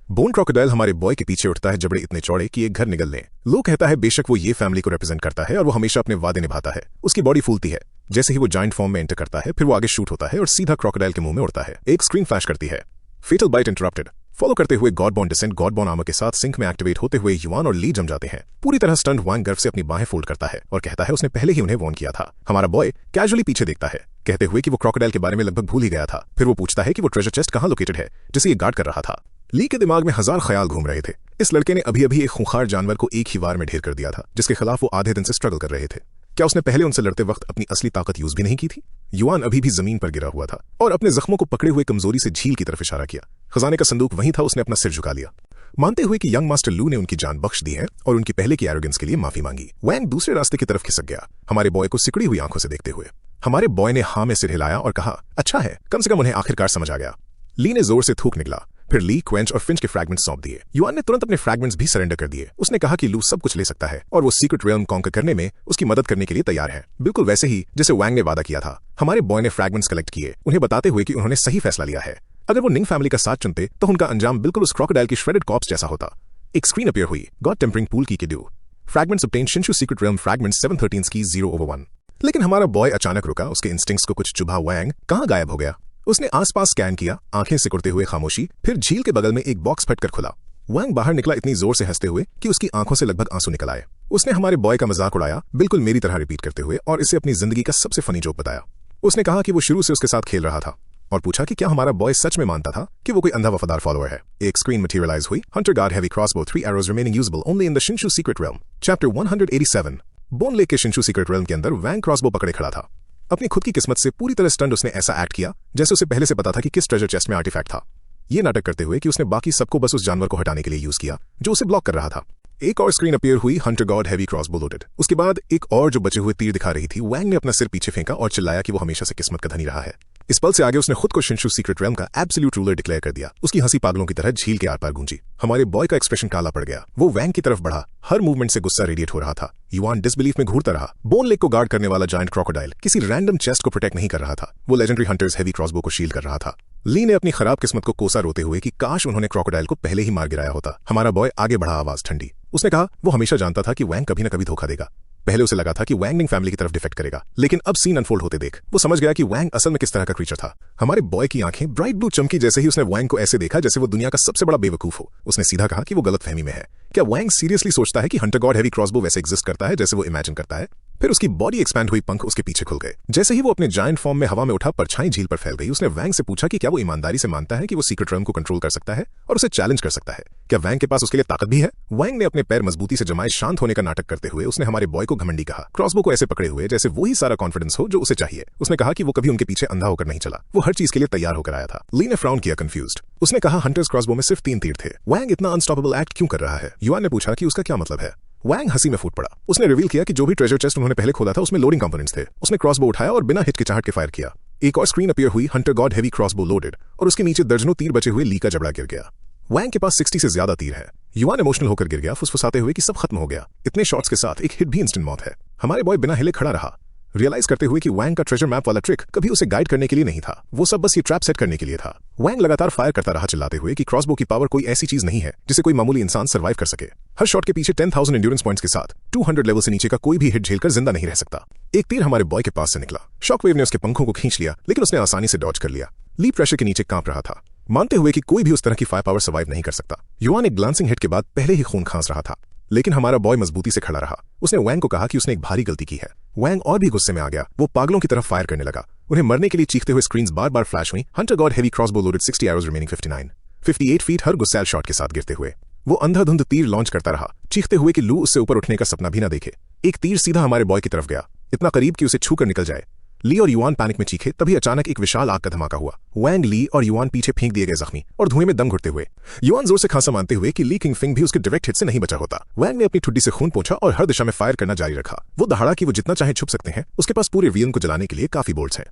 बोन क्रोकोडाइल हमारे बॉय के पीछे उठता है, जबड़े इतने चौड़े कि एक घर निगल लें। लो कहता है बेशक वो ये फैमिली को रिप्रेजेंट करता है और वो हमेशा अपने वादे निभाता है। उसकी बॉडी फूलती है जैसे ही वो जायंट फॉर्म में एंटर करता है, फिर वो आगे शूट होता है और सीधा क्रोकोडाइल के मुंह में उड़ता है। एक स्क्रीन फ्लैश करती है, फेटल बाइट इंटरप्टेड। फॉलो करते हुए गॉडबॉर्न डिसेंट गॉडबॉर्न आर्मर के साथ सिंक में एक्टिवेट होते हुए युआन और ली जम जाते हैं। पूरी तरह स्टंट वैंग गर्व से अपनी बाहें फोल्ड करता है और कहता है उसने पहले ही उन्हें वार्न किया था। हमारा बॉय कैजुअली पीछे देखता है, कहते हुए कि वो क्रोकोडाइल के बारे में लगभग भूल ही गया था। फिर वो पूछता है कि वो ट्रेजर चेस्ट कहाँ लोकेटेड है जिसे ये गार्ड कर रहा था। ली के दिमाग में हजार ख्याल घूम रहे थे। इस लड़के ने अभी अभी एक खूंखार जानवर को एक ही वार में ढेर कर दिया था जिसके खिलाफ वो आधे दिन से स्ट्रगल कर रहे थे। क्या उसने पहले उनसे लड़ते वक्त अपनी असली ताकत यूज भी नहीं की थी? युआन अभी भी जमीन पर गिरा हुआ था और अपने जख्मों को पकड़े हुए कमजोरी से झील की तरफ इशारा किया। खजाने का संदूक वहीं था, उसने अपना सिर झुका लिया, मानते हुए कि यंग मास्टर लू ने उनकी जान बख्श दी है और उनकी पहले की एरोगेंस के लिए माफी मांगी। वैंग दूसरे रास्ते की तरफ खिसक गया, हमारे बॉय को सिकड़ी हुई आंखों से देखते हुए। हमारे बॉय ने हाँ में सिर हिलाया और कहा, अच्छा है, कम से कम उन्हें आखिरकार समझ आ गया। ली ने जोर से थूक निकला, फिर ली, क्वेंच और फिंच के फ्रैगमेंट्स सौंप दिए। युआन ने तुरंत अपने फ्रैगमेंट्स भी सरेंडर कर दिए। उसने कहा कि लू सब कुछ ले सकता है और वो सीक्रेट रियल्म कॉन्कर करने में उसकी मदद करने के लिए तैयार है, बिल्कुल वैसे ही जैसे वैंग ने वादा किया था। हमारे बॉय ने फ्रैगमेंट्स कलेक्ट किए, उन्हें बताते हुए कि उन्होंने सही फैसला लिया है। अगर वो निंग फैमिली का साथ चुनते तो उनका अंजाम बिल्कुल उस क्रोकोडाइल की श्रेडेड कॉर्प्स जैसा होता। एक स्क्रीन अपीयर हुई, गॉड टेम्परिंग पूल की dew. Fragments obtain Shinshu secret realm fragments 713 की 0/1। लेकिन हमारा बॉय अचानक रुका, उसके इंस्टिंक्ट्स को कुछ चुभा। वैंग कहाँ गायब हो गया? उसने आसपास स्कैन किया, आंखें सिकुड़ते हुए खामोशी। फिर झील के बगल में एक बॉक्स फटकर खुला। वैंग बाहर निकला इतनी जोर से हंसते हुए कि उसकी आंखों से लगभग आंसू निकल आए। उसने हमारे बॉय का मजाक उड़ाया, बिल्कुल मेरी तरह रिपीट करते हुए, और इसे अपनी जिंदगी का सबसे फनी जोक बताया। उसने कहा कि वो शुरू से उसके साथ खेल रहा था और पूछा कि क्या हमारा बॉय सच में मानता था कि वो कोई अंधा वफादार फॉलोअर है। एक स्क्रीन मटेरियलाइज हुई, Hunter guard heavy crossbow 3 arrows remaining usable only in the Shinshu secret realm. Chapter 187 bone lake के शिंशु सीक्रेट रेल्म के अंदर वैंग क्रॉसबो पकड़े खड़ा था। अपनी खुद की किस्मत से पूरी तरह स्टंट उसने ऐसा एक्ट किया जैसे उसे पहले से पता था कि किस ट्रेजर चेस्ट में आर्टिफैक्ट था। ये नाटक करते हुए कि उसने बाकी सबको बस उस जानवर को हटाने के लिए यूज किया जो उसे ब्लॉक कर रहा था। एक और स्क्रीन अपीयर हुई hunter god heavy crossbow loaded. उसके बाद एक और जो बचे हुए तीर दिखा रही थी। वैंग ने अपना सिर पीछे फेंका और चिल्लाया कि वो हमेशा से किस्मत का धनी रहा है। इस पल से आगे उसने खुद को शिंशु सीक्रेट रेल्म का एब्सोल्यूट रूलर डिक्लेयर कर दिया। उसकी हंसी पागलों की तरह झील के आर पार गूंजी। हमारे बॉय का एक्सप्रेशन काला पड़ गया। वो वैंग की तरफ बढ़ा, हर मूवमेंट से गुस्सा रेडिएट हो रहा था। युआन डिसबिलीफ में घूरता रहा। बोन लेक को गार्ड करने वाला जायंट क्रोकोडाइल किसी रैंडम चेस्ट को प्रोटेक्ट नहीं कर रहा था, वो लेजेंडरी हंटर्स हैवी क्रॉसबो को शील्ड कर रहा था। ली ने अपनी खराब किस्मत को कोसा रोते हुए कि काश उन्होंने क्रोकोडाइल को पहले ही मार गिराया होता। हमारा बॉय आगे बढ़ा, आवाज ठंडी। उसने कहा वो हमेशा जानता था कि वैंग कभी न कभी धोखा देगा। पहले उसे लगा था कि वैंग निंग फैमिली की तरफ डिफेक्ट करेगा, लेकिन अब सीन अनफोल्ड होते देख वो समझ गया कि वैंग असल में किस तरह का क्रीचर था। हमारे बॉय की आंखें ब्राइट ब्लू चमकी जैसे ही उसने वैंग को ऐसे देखा जैसे वो दुनिया का सबसे बड़ा बेवकूफ हो। उसने सीधा कहा कि वो गलतफहमी में है। क्या वैंग सीरियसली सोचता है कि हंटर गॉड हैवी क्रॉसबो वैसे एग्जिस्ट करता है जैसे वो इमेजिन करता है? फिर उसकी बॉडी एक्सपैंड हुई, पंख उसके पीछे खुल गए। जैसे ही वो अपने जायंट फॉर्म में हवा में उठा, परछाई झील पर फैल गई। उसने वैंग से पूछा कि क्या वो ईमानदारी से मानता है कि वो सीक्रेट रेल्म को कंट्रोल कर सकता है और उसे चैलेंज कर सकता है। क्या वैंग के पास उसके लिए ताकत भी है? वैंग ने अपने पैर मजबूती से जमाए शांत होने का नाटक करते हुए उसने हमारे बॉय को घमंडी कहा, क्रॉसबो को ऐसे पकड़े हुए जैसे वही सारा कॉन्फिडेंस हो जो उसे चाहिए। उसने कहा कि वो कभी उनके पीछे अंधा होकर नहीं चला, वो हर चीज के लिए तैयार होकर आया था। ली ने फ्राउन किया, कंफ्यूज्ड। उसने कहा हंटर्स क्रॉसबो में सिर्फ 3 तीर थे। वैंग इतना अनस्टॉपेबल एक्ट क्यों कर रहा है? युआन ने पूछा कि उसका क्या मतलब है। वैंग हंसी में फूट पड़ा। उसने रिवील किया कि जो भी ट्रेजर चेस्ट उन्होंने पहले खोदा था उसमें लोडिंग कंपोनेंट्स थे। उसने क्रॉसबो उठाया और बिना हिचकिचाहट के फायर किया। एक और स्क्रीन अपीयर हुई hunter god heavy crossbow loaded और उसके नीचे दर्जनों तीर बचे हुए ली का जबड़ा गिर गया। वैंग के पास 60 से ज्यादा तीर है। युआन इमोशनल होकर गिर गया, फुसफुसाते हुए कि सब खत्म हो गया। इतने शॉट्स के साथ एक हिट भी इंस्टेंट मौत है। हमारे बॉय बिना हिले खड़ा रहा, रियलाइज करते हुए कि वैंग का ट्रेजर मैप वाला ट्रिक कभी उसे गाइड करने के लिए नहीं था, वो सब बस ये ट्रैप सेट करने के लिए था। वैंग लगातार फायर करता रहा, चिल्लाते हुए कि क्रॉसबो की पावर कोई ऐसी चीज नहीं है जिसे कोई मामूली इंसान सर्वाइव कर सके। हर शॉट के पीछे 10,000 एंड्योरेंस पॉइंट्स के साथ 200 लेवल से नीचे का कोई भी हिट झेलकर जिंदा नहीं रह सकता। एक तीर हमारे बॉय के पास से निकला। शॉकवेव ने उसके पंखों को खींच लिया, लेकिन उसने आसानी से डॉज कर लिया। ली प्रेशर के नीचे कांप रहा था, मानते हुए कि कोई भी उस तरह की फायर पावर सर्वाइव नहीं कर सकता। युआन एक ग्लांसिंग हिट के बाद पहले ही खून खांस रहा था, लेकिन हमारा बॉय मजबूती से खड़ा रहा। उसने वैंग को कहा कि उसने एक भारी गलती की है। वैंग और भी गुस्से में आ गया। वो पागलों की तरफ फायर करने लगा। उन्हें मरने के लिए चीखते हुए स्क्रीन्स बार बार फ्लैश हुई। Hunter god heavy crossbow loaded 60 arrows remaining 58 feet हर गुस्सैल शॉट के साथ गिरते हुए। वो अंधाधुंध तीर लॉन्च करता रहा, चीखते हुए कि लू उससे ऊपर उठने का सपना भी ना देखे। एक तीर सीधा हमारे बॉय की तरफ गया, इतना करीब कि उसे छूकर निकल जाए। ली और युआन पैनिक में चीखे, तभी अचानक एक विशाल आग का धमाका हुआ। वैंग, ली और युआन पीछे फेंक दिए गए जख्मी और धुएं में दम घुटते हुए। युआन जोर से खांसा मानते हुए कि ली किंगफिंग भी उसके डायरेक्ट हिट से नहीं बचा होता। वैंग ने अपनी ठुड्डी से खून पोंछा और हर दिशा में फायर करना जारी रखा। वो दहाड़ा कि वो जितना चाहे छुप सकते हैं, उसके पास पूरे रियन को जलाने के लिए काफी बोल्ट्स हैं।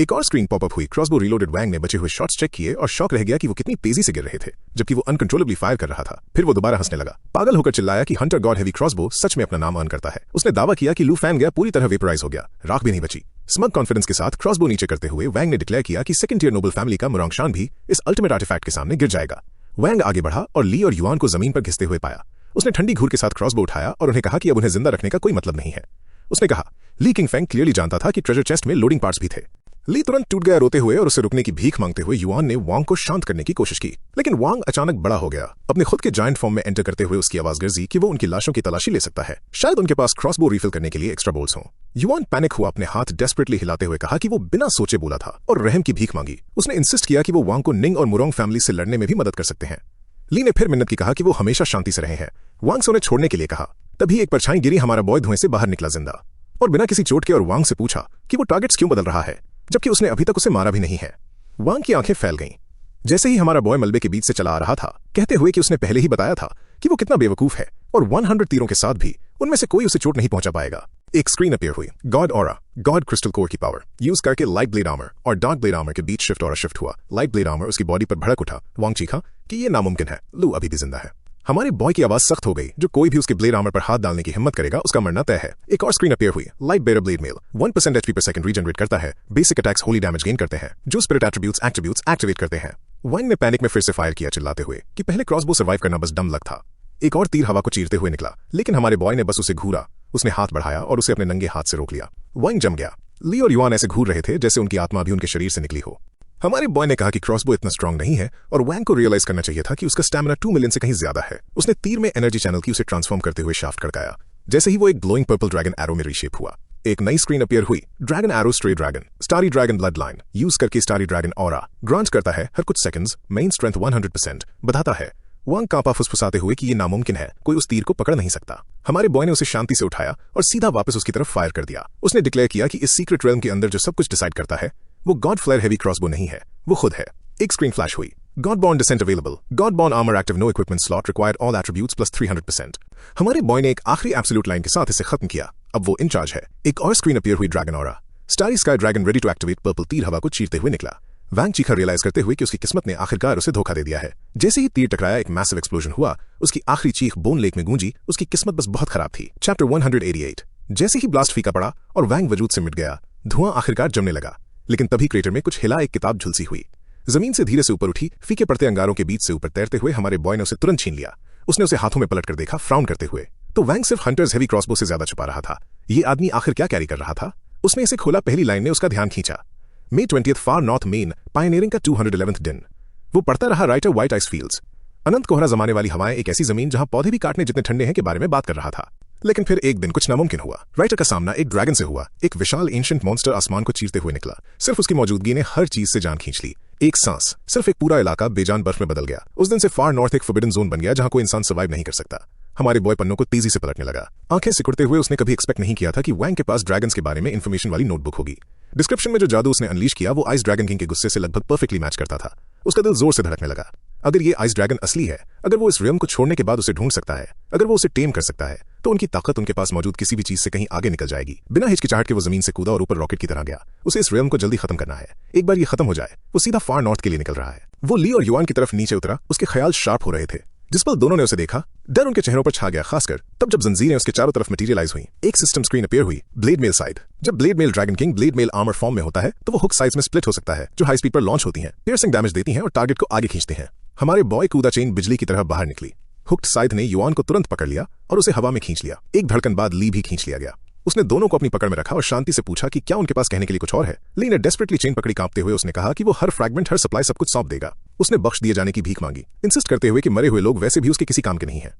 एक और स्क्रीन पॉपअप हुई। Crossbow reloaded. वैंग ने बचे हुए शॉट्स चेक किए और शॉक रह गया कि वो कितनी तेजी से गिर रहे थे, जबकि वो अनकंट्रोलेबली फायर कर रहा था। फिर वो दोबारा हंसने लगा, पागल होकर चिल्लाया कि हंटर गॉड हैवी क्रॉसबो सच में अपना नाम अर्न करता है। उसने दावा किया कि लू फैन गया पूरी तरह वेपराइज हो गया, राख भी नहीं बची। स्मग कॉन्फिडेंस के साथ क्रॉसबो नीचे करते हुए वैंग ने डिक्लेयर किया कि सेकंड टियर नोबल फैमिली का मुरांगशान भी इस अल्टीमेट आर्टिफैक्ट के सामने गिर जाएगा। वैंग आगे बढ़ा और ली और युआन को जमीन पर घिसते हुए पाया। उसने ठंडी घूर के साथ क्रॉसबो उठाया और उन्हें कहा कि अब उन्हें जिंदा रखने का कोई मतलब नहीं है। उसने कहा, ली किंगफेंग क्लियरली जानता था कि ट्रेजर चेस्ट में लोडिंग पार्ट्स भी थे। ली तुरंत टूट गया रोते हुए और उसे रुकने की भीख मांगते हुए। युआन ने वांग को शांत करने की कोशिश की, लेकिन वांग अचानक बड़ा हो गया। अपने खुद के जायंट फॉर्म में एंटर करते हुए उसकी आवाज गर्जी कि वो उनकी लाशों की तलाशी ले सकता है। शायद उनके पास क्रॉसबो रिफिल करने के लिए एक्स्ट्रा बोल्ट्स हों। युआन पैनिक हुआ, अपने हाथ डेस्परेटली हिलाते हुए कहा कि वो बिना सोचे बोला था और रहम की भीख मांगी। उसने इंसिस्ट किया कि वो वांग को निंग और मुरोंग फैमिली से लड़ने में भी मदद कर सकते हैं। ली ने फिर मिन्नत की, कहा कि वो हमेशा शांति से रहे हैं। वांग से उन्हें छोड़ने के लिए कहा। तभी एक परछाई गिरी, हमारा बॉय धुएं से बाहर निकला जिंदा और बिना किसी चोट के, और वांग से पूछा कि वो टारगेट्स क्यों बदल रहा है जबकि उसने अभी तक उसे मारा भी नहीं है। वांग की आंखें फैल गईं जैसे ही हमारा बॉय मलबे के बीच से चला आ रहा था, कहते हुए कि उसने पहले ही बताया था कि वो कितना बेवकूफ है और 100 तीरों के साथ भी उनमें से कोई उसे चोट नहीं पहुंचा पाएगा। एक स्क्रीन अपीयर हुई। God aura, God crystal core की पावर यूज करके लाइट ब्लेड आर्मर और डार्क ब्लेड आर्मर के बीच शिफ्ट ऑरा शिफ्ट हुआ। लाइट ब्लेड आर्मर उसकी बॉडी पर भड़क उठा। वांग चीखा कि ये नामुमकिन है, लू अभी भी जिंदा है। हमारे बॉय की आवाज सख्त हो गई। जो कोई भी उसके ब्लेड आर्मर पर हाथ डालने की हिम्मत करेगा उसका मरना तय है। एक और स्क्रीन अपीयर हुई। Light bearer blade mail 1% HP पर सेकंड रीजनरेट करता है। Basic attacks holy damage gain करते हैं जो स्पिरिट एट्रीब्यूट्स एक्टिवेट करते हैं। वाइन ने पैनिक में फिर से फायर किया, चिल्लाते हुए कि पहले क्रॉसबो सर्वाइव करना बस डम लक था। एक और तीर हवा को चीरते हुए निकला, लेकिन हमारे बॉय ने बस उसे घूरा। उसने हाथ बढ़ाया और उसे अपने नंगे हाथ से रोक लिया। वाइन जम गया। ली और युआन ऐसे घूर रहे थे जैसे उनकी आत्मा भी उनके शरीर से निकली हो। हमारे बॉय ने कहा कि क्रॉसबो इतना स्ट्रांग नहीं है और वैंग को रियलाइज करना चाहिए था कि उसका स्टैमिना 2 मिलियन से कहीं ज्यादा है। उसने तीर में एनर्जी चैनल की उसे ट्रांसफॉर्म करते हुए शाफ्ट खड़काया। जैसे ही वो एक ग्लोइंग पर्पल ड्रैगन एरो में रीशेप हुआ, एक नई स्क्रीन अपीयर हुई। Dragon arrow stray dragon starry dragon blood line use करके स्टारी ड्रैगन ऑरा ग्रांट करता है हर कुछ सेकंड्स मेन स्ट्रेंथ 100% बढ़ाता है। वांग कांपा, फुसफुसाते हुए कि ये नामुमकिन है, कोई उस तीर को पकड़ नहीं सकता। हमारे बॉय ने उसे शांति से उठाया और सीधा वापस उसकी तरफ फायर कर दिया। उसने डिक्लेयर किया कि इस सीक्रेट रेल्म के अंदर जो सब कुछ डिसाइड करता है वो गॉड फ्लेयर हेवी क्रॉसबो नहीं है, वो खुद है। एक स्क्रीन फ्लैश हुई। Godborn descent available. Godborn armor active, no equipment slot required, all attributes plus 300%. हमारे बॉय ने एक आखिरी एब्सोल्यूट लाइन के साथ इसे खत्म किया। अब वो इंचार्ज है। एक और स्क्रीन अपीयर हुई dragon aura. Starry sky dragon ready to activate purple तीर हवा को चीरते हुए निकला। वैंग चीखा रियलाइज करते हुए कि उसकी किस्मत ने आखिरकार उसे धोखा दे दिया है। जैसे ही तीर टकराया एक मैसिव एक्सप्लोजन हुआ, उसकी आखिरी चीख बोन लेक में गूंजी। उसकी किस्मत बस बहुत खराब थी। चैप्टर 188। जैसे ही ब्लास्ट फीका पड़ा और वैंग वजूद से मिट गया, धुआं आखिरकार जमने लगा। लेकिन तभी क्रेटर में कुछ हिला एक किताब झुलसी हुई। जमीन से धीरे से ऊपर उठी, फीके पड़ते अंगारों के बीच से ऊपर तैरते हुए हमारे बॉय ने उसे तुरंत छीन लिया। उसने उसे हाथों में पलट कर देखा, फ्राउन करते हुए। तो वैंग सिर्फ हंटर्स हेवी क्रॉसबो से ज्यादा छुपा रहा था। ये आदमी आखिर क्या कैरी कर रहा था? उसने इसे खोला। पहली लाइन ने उसका ध्यान खींचा। May 20th फार नॉर्थ मेन पायनियरिंग का 211th दिन। वो पढ़ता रहा राइटर व्हाइट आइस फील्ड्स, अनंत कोहरा जमाने वाली हवाएं, एक ऐसी जमीन जहां पौधे भी काटने जितने ठंडे हैं के बारे में बात कर रहा था। लेकिन फिर एक दिन कुछ नामुमकिन हुआ। राइटर का सामना एक ड्रैगन से हुआ। एक विशाल एंशिएंट मॉन्स्टर आसमान को चीरते हुए निकला। सिर्फ उसकी मौजूदगी ने हर चीज से जान खींच ली। एक सांस, सिर्फ एक पूरा इलाका बेजान बर्फ में बदल गया। उस दिन से फार नॉर्थ एक फॉरबिडन जोन बन गया जहां कोई इंसान सर्वाइव नहीं कर सकता। हमारे बॉय पन्नों को तेजी से पलटने लगा। आंखें सिकुड़ते हुए उसने कभी एक्सपेक्ट नहीं किया था कि वैंग के पास ड्रैगन्स के बारे में इंफॉर्मेशन वाली नोटबुक होगी। डिस्क्रिप्शन में जो जादू उसने अनलीश किया वो आइस ड्रैगन किंग के गुस्से से लगभग परफेक्टली मैच करता था। उसका दिल जोर से धड़कने लगा। अगर ये आइस ड्रैगन असली है, अगर वो इस रियम को छोड़ने के बाद उसे ढूंढ सकता है, अगर वो उसे टेम कर सकता है, तो उनकी ताकत उनके पास मौजूद किसी भी चीज से कहीं आगे निकल जाएगी। बिना हिचकिचाहट के वो जमीन से कूदा और ऊपर रॉकेट की तरह गया। उसे इस रियम को जल्दी खत्म करना है। एक बार ये खत्म हो जाए, वो सीधा फार नॉर्थ के लिए निकल रहा है। वो ली और युआन की तरफ नीचे उतरा। उसके ख्याल शार्प हो रहे थे। जिस पल दोनों ने उसे देखा, डर उनके चेहरों पर छा गया, खासकर तब जब जंजीरें उसके चारों तरफ मटेरियलाइज हुई। एक सिस्टम स्क्रीन अपीयर हुई। Blade mail side. जब blade mail dragon king blade mail armour form में होता है तो वो हुक साइज में स्प्लिट हो सकता है, जो हाई स्पीड पर लॉन्च होती हैं, पियर्सिंग डैमेज देती हैं और टारगेट को आगे खींचते हैं। हमारे बॉय कूदा चेन बिजली की तरह बाहर निकली। हुक्ड साइड ने युआन को तुरंत पकड़ लिया और उसे हवा में खींच लिया। एक धड़कन बाद ली भी खींच लिया गया। उसने दोनों को अपनी पकड़ में रखा और शांति से पूछा कि क्या उनके पास कहने के लिए कुछ और है। ली ने डेस्परेटली चेन पकड़ी। कांपते हुए उसने कहा कि वो हर फ्रैगमेंट, हर सप्लाई सब कुछ सौंप देगा। उसने बख्श दिए जाने की भीख मांगी, इंसिस्ट करते हुए कि मरे हुए लोग वैसे भी उसके किसी काम के नहीं हैं।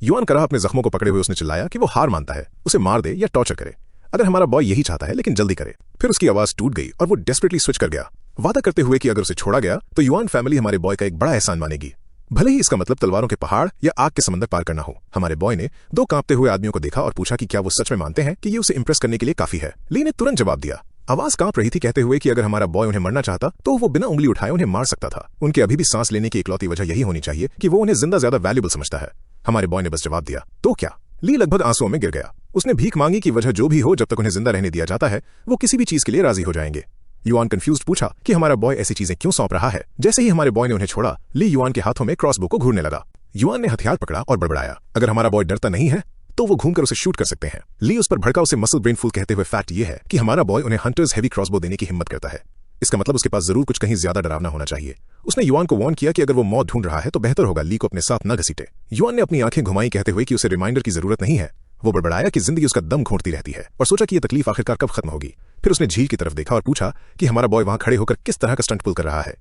युआन करा अपने जख्मों को पकड़े हुए उसने चिल्लाया कि वो हार मानता है, उसे मार दे या टॉर्चर करे। अगर हमारा बॉय यही चाहता है, लेकिन जल्दी करे। फिर उसकी आवाज टूट गई और वो डेस्परेटली स्विच कर गया, वादा करते हुए कि अगर उसे छोड़ा गया तो युआन फैमिली हमारे बॉय का एक बड़ा एहसान मानेगी, भले ही इसका मतलब तलवारों के पहाड़ या आग के समंदर पार करना हो। हमारे बॉय ने दो कांपते हुए आदमियों को देखा और पूछा कि क्या वो सच में मानते हैं कि ये उसे इंप्रेस करने के लिए काफी है। ली ने तुरंत जवाब दिया। आवाज कांप रही थी, कहते हुए कि अगर हमारा बॉय उन्हें मरना चाहता तो वो बिना उंगली उठाए उन्हें मार सकता था। उनके अभी भी सांस लेने की इकलौती वजह यही होनी चाहिए कि वो उन्हें जिंदा ज्यादा वैल्यूबल समझता है। हमारे बॉय ने बस जवाब दिया, तो क्या? ली लगभग आंसुओं में गिर गया। उसने भीख मांगी कि वजह जो भी हो, जब तक उन्हें जिंदा रहने दिया जाता है वो किसी भी चीज के लिए राजी हो जाएंगे। युआन कंफ्यूज्ड पूछा कि हमारा बॉय ऐसी चीजें क्यों सौंप रहा है। जैसे ही हमारे बॉय ने उन्हें छोड़ा, ली युआन के हाथों में क्रॉसबो को घूरने लगा। युआन ने हथियार पकड़ा और बड़बड़ाया, अगर हमारा बॉय डरता नहीं है तो वो घूमकर उसे शूट कर सकते हैं। ली उस पर भड़का, उसे मसल ब्रेन फुल कहते हुए फैक्ट ये है कि हमारा बॉय उन्हें हंटर्स हेवी क्रॉसबो देने की हिम्मत करता है। इसका मतलब उसके पास जरूर कुछ कहीं ज्यादा डरावना होना चाहिए। उसने युआन को वार्न किया कि अगर वो मौत ढूंढ रहा है तो बेहतर होगा ली को अपने साथ न घसीटे। युआन ने अपनी आंखें घुमाई, कहते हुए कि उसे रिमाइंडर की जरूरत नहीं है। वो बड़बड़ाया कि जिंदगी उसका दम घोंटती रहती है और सोचा कि ये तकलीफ आखिरकार कब खत्म होगी। फिर उसने झील की तरफ देखा और पूछा कि हमारा बॉय वहां खड़े होकर किस तरह का स्टंट पुल कर रहा है।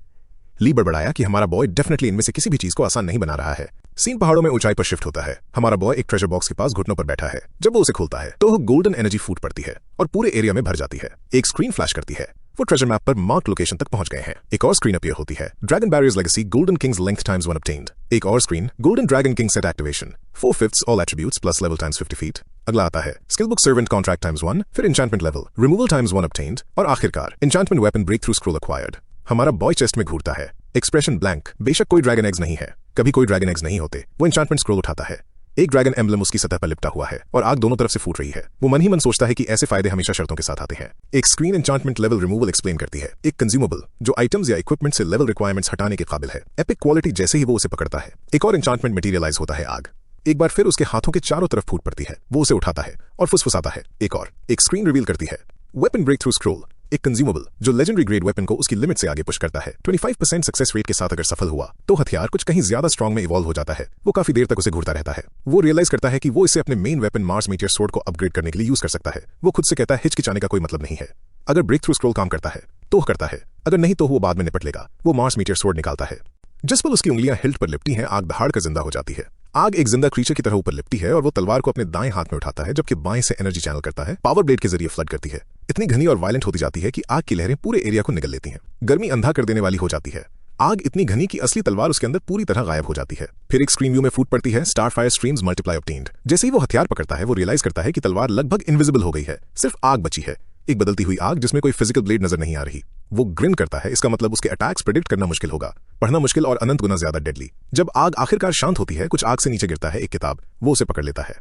ली बड़बड़ाया कि हमारा बॉय डेफिनेटली इनमें से किसी भी चीज को आसान नहीं बना रहा है। सीन पहाड़ों में ऊंचाई पर शिफ्ट होता है। हमारा बॉय एक ट्रेजर बॉक्स के पास घुटनों पर बैठा है। जब वो उसे खोलता है तो गोल्डन एनर्जी फूट पड़ती है और पूरे एरिया में भर जाती है। एक स्क्रीन फ्लैश करती है। वो ट्रेजर मैप पर मार्क लोकेशन तक पहुंच गए हैं। एक और स्क्रीन अपीयर होती है। Dragon barriers legacy golden kings length times 1 obtained। एक और screen golden dragon king set activation 4/5 all attributes plus level times 50 feet. अगला आता है skill book servant contract times 1, फिर enchantment level removal times 1 obtained और आखिरकार enchantment weapon breakthrough scroll acquired. हमारा boy chest में घूरता है, एक्सप्रेशन ब्लैंक। बेशक कोई ड्रैगन एग्स नहीं है, कभी कोई ड्रैगन एग्स नहीं होते। वो एन्चेंटमेंट स्क्रोल उठाता है। एक ड्रैगन एम्बलम उसकी सतह पर लिपटा हुआ है और आग दोनों तरफ से फूट रही है। वो मन ही मन सोचता है कि ऐसे फायदे हमेशा शर्तों के साथ आते हैं। एक screen enchantment level removal explain करती है। एक कंज्यूमेबल जो आइटम्स या इक्विपमेंट से लेवल रिक्वायरमेंट्स हटाने के काबिल है। एपिक क्वालिटी जैसे ही वो उसे पकड़ता है। एक और एन्चेंटमेंट मटेरियलाइज होता है, आग। एक बार फिर उसके हाथों के चारों तरफ फूट पड़ती है। वो उसे उठाता है और फुसफुसाता है। एक स्क्रीन रिवील करती है वेपन ब्रेक थ्रू स्क्रोल, एक कंज्यूमेबल जो लेजेंडरी ग्रेड वेपन को उसकी लिमिट से आगे पुश करता है। 25% सक्सेस रेट के साथ अगर सफल हुआ तो हथियार कुछ कहीं ज्यादा स्ट्रांग में इवॉल्व हो जाता है। वो काफी देर तक उसे घूरता रहता है। वो रियलाइज करता है कि वो इसे अपने main weapon Mars meteor sword को अपग्रेड करने के लिए यूज कर सकता है। वो खुद से कहता है हिचकिचाने का कोई मतलब नहीं है। अगर ब्रेक थ्रू स्क्रोल काम करता है तो करता है, अगर नहीं तो वो बाद में निपट लेगा। वो मार्स मीटियर सोर्ड निकालता है। जिस पल उसकी उंगलियां हिल्ट पर लिपटी हैं, आग दहाड़ कर जिंदा हो जाती है। आग एक जिंदा क्रीचर की तरह ऊपर लिपटी है और वो तलवार को अपने दाएं हाथ में उठाता है, जबकि बाएं से एनर्जी चैनल करता है। पावर ब्लेड के जरिए फ्लड करती है। इतनी घनी और वायलेंट होती जाती है कि आग की लहरें पूरे एरिया को निगल लेती हैं। गर्मी अंधा कर देने वाली हो जाती है। आग इतनी घनी कि असली तलवार उसके अंदर पूरी तरह गायब हो जाती है। फिर एक स्क्रीन व्यू में फूट पड़ती है, star fire streams multiply obtained. जैसे ही वो हथियार पकड़ता है वो रियलाइज करता है कि तलवार लगभग इनविजिबल हो गई है, सिर्फ आग बची है, एक बदलती हुई आग जिसमें कोई फिजिकल ब्लेड नजर नहीं आ रही। वो ग्रिन करता है, इसका मतलब उसके अटैक्स प्रेडिक्ट करना मुश्किल होगा, पढ़ना मुश्किल और अनंत गुना ज्यादा डेडली। जब आग आखिरकार शांत होती है, कुछ आग से नीचे गिरता है एक किताब, वो उसे पकड़ लेता है।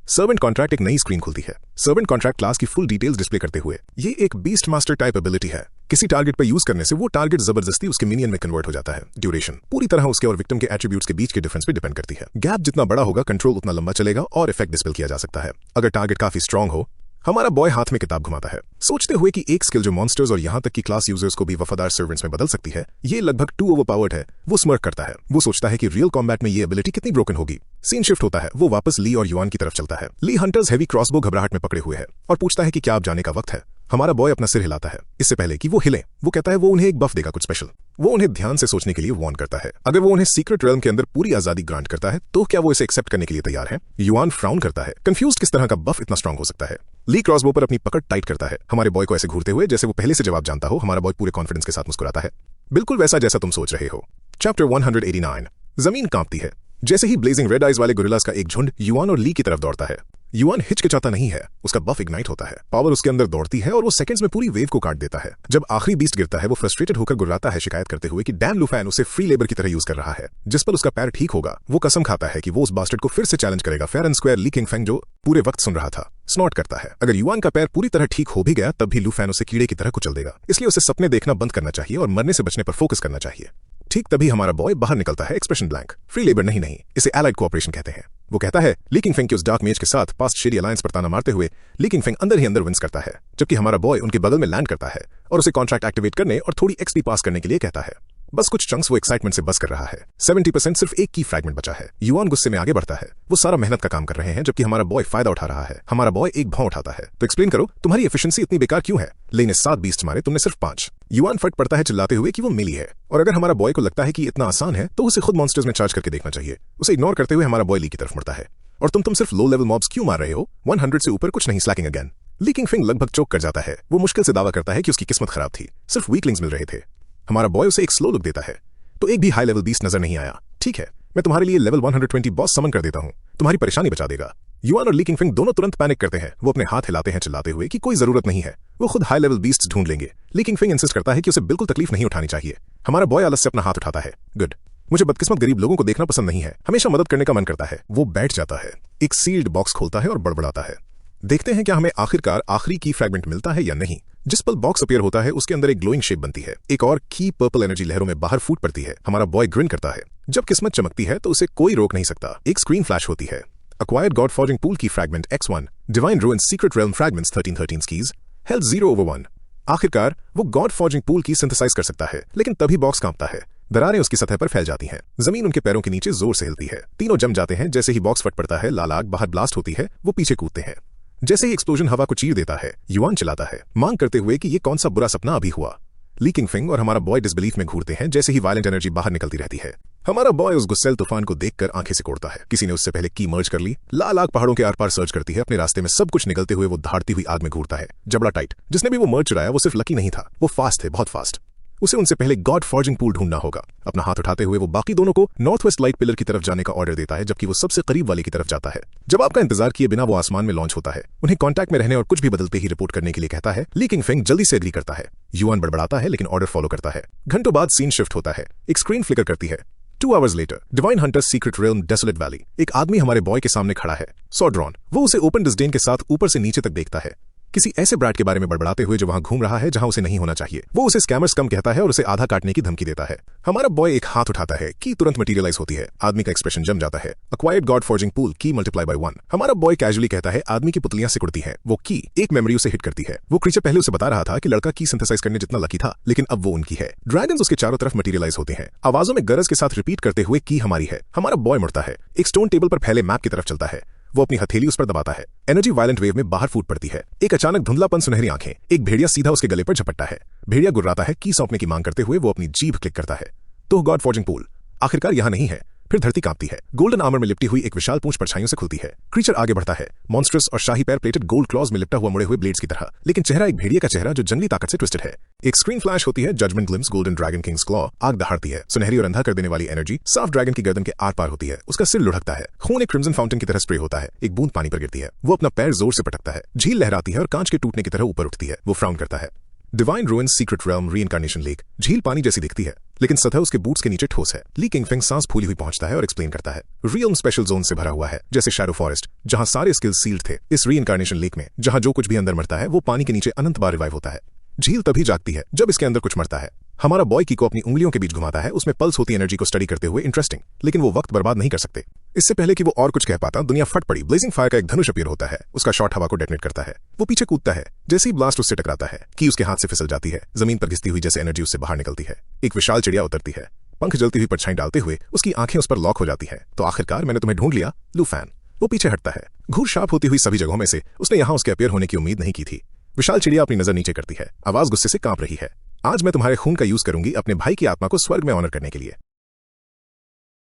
सर्वेंट कॉन्ट्रैक्ट एक नई स्क्रीन खुलती है। सर्वेंट कॉन्ट्रैक्ट क्लास की फुल डिटेल्स डिस्प्ले करते हुए ये एक बीस्ट मास्टर टाइप एबिलिटी है। किसी टारगेट पर यूज करने से वो टारगेट जबरदस्ती उसके मिनियन में कन्वर्ट हो जाता है। ड्यूरेशन पूरी तरह उसके और विक्टिम के एट्रीब्यूट्स के बीच के डिफरेंस पे डिपेंड करती है। गैप जितना बड़ा होगा कंट्रोल उतना लंबा चलेगा और इफेक्ट डिस्पेल किया जा सकता है। अगर टारगेट काफी स्ट्रांग हो, हमारा बॉय हाथ में किताब घुमाता है, सोचते हुए कि एक स्किल जो मॉन्स्टर्स और यहां तक कि क्लास यूजर्स को भी वफादार सर्वेंट्स में बदल सकती है, ये लगभग टू ओवरपावर्ड है। वो स्मर्क करता है, वो सोचता है कि रियल कॉम्बैट में ये एबिलिटी कितनी ब्रोकन होगी। सीन शिफ्ट होता है, वो वापस ली और युआन की तरफ चलता है। ली हंटर्स हेवी क्रॉसबो घबराहट में पकड़े हुए है और पूछता है कि क्या आप जाने का वक्त है। हमारा बॉय अपना सिर हिलाता है, इससे पहले कि वो हिले वो कहता है वो उन्हें एक बफ देगा, कुछ स्पेशल। वो उन्हें ध्यान से सोचने के लिए वार्न करता है। अगर वो उन्हें सीक्रेट रेल्म के अंदर पूरी आजादी ग्रांट करता है तो क्या वो इसे एक्सेप्ट करने के लिए तैयार है? युआन फ्राउन करता है, कंफ्यूज्ड किस तरह का बफ इतना स्ट्रांग हो सकता है। ली क्रॉसबो पर अपनी पकड़ टाइट करता है, हमारे बॉय को ऐसे घूरते हुए जैसे वो पहले से जवाब जानता हो। हमारा बॉय पूरे कॉन्फिडेंस के साथ मुस्कुराता है, बिल्कुल वैसा जैसा तुम सोच रहे हो। चैप्टर 189। जमीन कांपती है जैसे ही ब्लेजिंग रेड आइज वाले गोरिल्लास का एक झुंड युआन और ली की तरफ दौड़ता है। युआन हिचकिचाता नहीं है, उसका बफ इग्नाइट होता है, पावर उसके अंदर दौड़ती है और वो सेकंड्स में पूरी वेव को काट देता है। जब आखिरी बीस्ट गिरता है वो फ्रस्ट्रेटेड होकर गुर्राता है, शिकायत करते हुए कि डैम लुफैन उसे फ्री लेबर की तरह यूज कर रहा है। जिस पर उसका पैर ठीक होगा वो कसम खाता है कि वो उस बास्टर्ड को फिर से चैलेंज करेगा। Fair and square Li Qing Feng जो पूरे वक्त सुन रहा था स्नॉट करता है, अगर युआन का पैर पूरी तरह ठीक हो भी गया तब भी लुफैन उसे कीड़े की तरह कुचल देगा, इसलिए उसे सपने देखना बंद करना चाहिए और मरने से बचने पर फोकस करना चाहिए। ठीक तभी हमारा बॉय बाहर निकलता है, एक्सप्रेशन ब्लैंक। फ्री लेबर नहीं, इसे एलाइड कोऑपरेशन कहते हैं। वो कहता है ली किंग फेंग के उस डार्क मेज के साथ पास्ट शेरी अलायंस पर ताना मारते हुए ली किंग फेंग अंदर ही अंदर विंस करता है, जबकि हमारा बॉय उनके बगल में लैंड करता है और उसे कॉन्ट्रैक्ट एक्टिवेट करने और थोड़ी एक्सपी पास करने के लिए कहता है। बस कुछ चंक्स वो एक्साइटमेंट से बस कर रहा है। 70% सिर्फ एक की फ्रैगमेंट बचा है। युआन गुस्से में आगे बढ़ता है, वो सारा मेहनत का काम कर रहे हैं जबकि हमारा बॉय फायदा उठा रहा है। हमारा बॉय एक भाव उठाता है, तो एक्सप्लेन करो तुम्हारी एफिशिएंसी इतनी बेकार क्यों है? ले ने 7 बीस्ट मारे, तुमने सिर्फ 5। युआन फट पड़ता है चिल्लाते हुए कि वो मिली है और अगर हमारा बॉय को लगता है कि इतना आसान है तो उसे खुद मॉन्स्टर्स में चार्ज करके देखना चाहिए। उसे इग्नोर करते हुए हमारा बॉय ली की तरफ मुड़ता है, और तुम सिर्फ लो लेवल मॉब्स क्यों मार रहे हो? 100 से ऊपर कुछ नहीं, स्लैकिंग अगेन। ली किंग फेंग लगभग चोक कर जाता है, वो मुश्किल से दावा करता है कि उसकी किस्मत खराब थी, सिर्फ वीकलिंग्स मिल रहे थे। हमारा बॉय उसे एक स्लो लुक देता है, तो एक भी हाई लेवल बीस्ट नजर नहीं आया। ठीक है, मैं तुम्हारे लिए लेवल 120 बॉस समन कर देता हूं, तुम्हारी परेशानी बचा देगा। युआन और ली किंग फेंग दोनों तुरंत पैनिक करते हैं, वो अपने हाथ हिलाते हैं चिल्लाते हुए कि कोई जरूरत नहीं है, वो खुद हाई लेवल बीस्ट ढूंढ लेंगे। ली किंग फेंग इंसिस्ट करता है कि उसे बिल्कुल तकलीफ नहीं उठानी चाहिए। हमारा बॉय आलस से अपना हाथ उठाता है, गुड, मुझे बदकिस्मत गरीब लोगों को देखना पसंद नहीं है, हमेशा मदद करने का मन करता है। वो बैठ जाता है, एक सील्ड बॉक्स खोलता है और बड़बड़ाता है, देखते हैं क्या हमें आखिरकार आखिरी की फ्रैगमेंट मिलता है या नहीं। जिस पल बॉक्स अपीयर होता है उसके अंदर एक ग्लोइंग शेप बनती है, एक और की पर्पल एनर्जी लहरों में बाहर फूट पड़ती है। हमारा बॉय ग्रिन करता है, जब किस्मत चमकती है तो उसे कोई रोक नहीं सकता। एक स्क्रीन फ्लैश होती है, एक्वायर्ड गॉड फॉर्जिंग पूल की fragment X1, divine ruins secret realm fragments 1313 keys, health 0/1। आखिरकार वो गॉड फॉर्जिंग पूल की सिंथेसाइज कर सकता है, लेकिन तभी बॉक्स कांपता है, दरारें उसकी सतह पर फैल जाती हैं, जमीन उनके पैरों के नीचे जोर से हिलती है, तीनों जम जाते हैं। जैसे ही बॉक्स फट पड़ता है, लाल आग बाहर ब्लास्ट होती है, वो पीछे कूदते हैं। जैसे ही एक्सप्लोजन हवा को चीर देता है, युआन चिल्लाता है, मांग करते हुए कि ये कौन सा बुरा सपना अभी हुआ। ली किंग फेंग और हमारा बॉय डिसबिलीफ में घूरते हैं जैसे ही वायलेंट एनर्जी बाहर निकलती रहती है। हमारा बॉय उस गुस्सेल तूफान को देखकर आंखें सिकोड़ता है, किसी ने उससे पहले की मर्ज कर ली। लाल आग पहाड़ों के आर पार सर्च करती है, अपने रास्ते में सब कुछ निकलते हुए वो धाड़ती हुई आग में घूरता है, जबड़ा टाइट। जिसने भी वो मर्ज चुराया वो सिर्फ लकी नहीं था, वो फास्ट थे, बहुत फास्ट। उसे उनसे पहले गॉड फॉर्जिंग पूल ढूंढना होगा। अपना हाथ उठाते हुए वो बाकी दोनों को नॉर्थ वेस्ट लाइट पिलर की तरफ जाने का ऑर्डर देता है, जबकि वो सबसे करीब वाले की तरफ जाता है। जब आपका इंतजार किए बिना वो आसमान में लॉन्च होता है, उन्हें कांटेक्ट में रहने और कुछ भी बदलते ही रिपोर्ट करने के लिए कहता है। ली किंग फेंग जल्दी से एग्री करता है, युआन बड़बड़ाता है लेकिन ऑर्डर फॉलो करता है। घंटों बाद सीन शिफ्ट होता है, एक स्क्रीन फ्लिकर करती है। 2 hours later, divine hunters secret realm desolate valley. एक आदमी हमारे बॉय के सामने खड़ा है, सॉड्रॉन। वो उसे ओपन डिस्डेन के साथ ऊपर से नीचे तक देखता है, किसी ऐसे ब्राड के बारे में बड़बड़ाते हुए जो वहां घूम रहा है जहां उसे नहीं होना चाहिए। वो उसे स्कैमर्स कम कहता है और उसे आधा काटने की धमकी देता है। हमारा बॉय एक हाथ उठाता है, की तुरंत मटेरियलाइज होती है, आदमी का एक्सप्रेशन जम जाता है। एक्वायर्ड गॉड फॉर्जिंग पूल की मल्टीप्लाई बाय 1। हमारा बॉय कैजुअली कहता है, आदमी की पुतलियां सिकुड़ती हैं। वो की एक मेमोरी उसे हिट करती है। वो क्रीचर पहले उसे बता रहा था कि लड़का की सिंथेसाइज करने जितना लकी था, लेकिन अब वो उनकी है। ड्रैगन्स उसके चारों तरफ मटेरियलाइज होते हैं, आवाजों में गरज के साथ रिपीट करते हुए की हमारी है। हमारा बॉय मुड़ता है, एक स्टोन टेबल पर फैले मैप की तरफ चलता है। वो अपनी हथेली उस पर दबाता है, एनर्जी वायलेंट वेव में बाहर फूट पड़ती है। एक अचानक धुंधलापन, सुनहरी आंखें, एक भेड़िया सीधा उसके गले पर झपटता है। भेड़िया गुर्राता है, की सौंपने की मांग करते हुए वो अपनी जीभ क्लिक करता है। तो गॉड फॉर्जिंग पूल आखिरकार यहां नहीं है। फिर धरती कांपती है। गोल्डन आर्मर में लिपटी हुई एक विशाल पूंछ परछाइयों से खुलती है। क्रीचर आगे बढ़ता है, मॉन्स्ट्रस और शाही पैर प्लेटेड गोल्ड क्लॉज में लिपटा हुआ मुड़े हुए ब्लेड्स की तरह, लेकिन चेहरा एक भेड़िए का चेहरा जो जंगली ताकत से ट्विस्टेड है। एक स्क्रीन फ्लैश होती है, judgment glimpse, golden dragon kings claw. आग दहाड़ती है, सुनहरी और अंधा कर देने वाली एनर्जी साफ ड्रैगन की गर्दन के आर पार होती है। उसका सिर लुढ़कता है, खून एक क्रिम्सन फाउंटेन की तरह स्प्रे होता है। एक बूंद पानी पर गिरती है, वो अपना पैर जोर से पटकता है। झील लहराती है और कांच के टूटने की तरह ऊपर उठती है। वो फ्राउन करता है। Divine ruins, secret realm, reincarnation lake. झील पानी जैसी दिखती है, लेकिन सतह उसके बूट्स के नीचे ठोस है। ली किंगफिंग सांस फूली हुई पहुंचता है और एक्सप्लेन करता है। रियल्म स्पेशल जोन से भरा हुआ है, जैसे शैडो फॉरेस्ट, जहां सारे स्किल्स सील्ड थे। इस रीइंकार्नेशन लेक में जहां जो कुछ भी अंदर मरता है वो पानी के नीचे अनंत बार रिवाइव होता है। झील तभी जागती है जब इसके अंदर कुछ मरता है। हमारा बॉय कीको अपनी उंगलियों के बीच घुमाता है, उसमें पल्स होती एनर्जी को स्टडी करते हुए इंटरेस्टिंग, लेकिन वो वक्त बर्बाद नहीं कर सकते। इससे पहले कि वो और कुछ कह पाता, दुनिया फट पड़ी। ब्लेजिंग फायर का एक धनुष अपीयर होता है, उसका शॉट हवा को डेटोनेट करता है। वो पीछे कूदता है, जैसे ही ब्लास्ट उससे टकराता है कि उसके हाथ से फिसल जाती है, जमीन पर घिसती हुई जैसे एनर्जी उससे बाहर निकलती है। एक विशाल चिड़िया उतरती है, पंख जलती हुई परछाई डालते हुए उसकी आंखें उस पर लॉक हो जाती है। तो आखिरकार मैंने तुम्हें ढूंढ लिया, लूफैन। वो पीछे हटता है। घूर शार्प होती हुई सभी जगहों में से उसने यहां उसके अपीयर होने की उम्मीद नहीं की थी। विशाल चिड़िया अपनी नजर नीचे करती है, आवाज गुस्से से कांप रही है। आज मैं तुम्हारे खून का यूज करूंगी अपने भाई की आत्मा को स्वर्ग में ऑनर करने के लिए।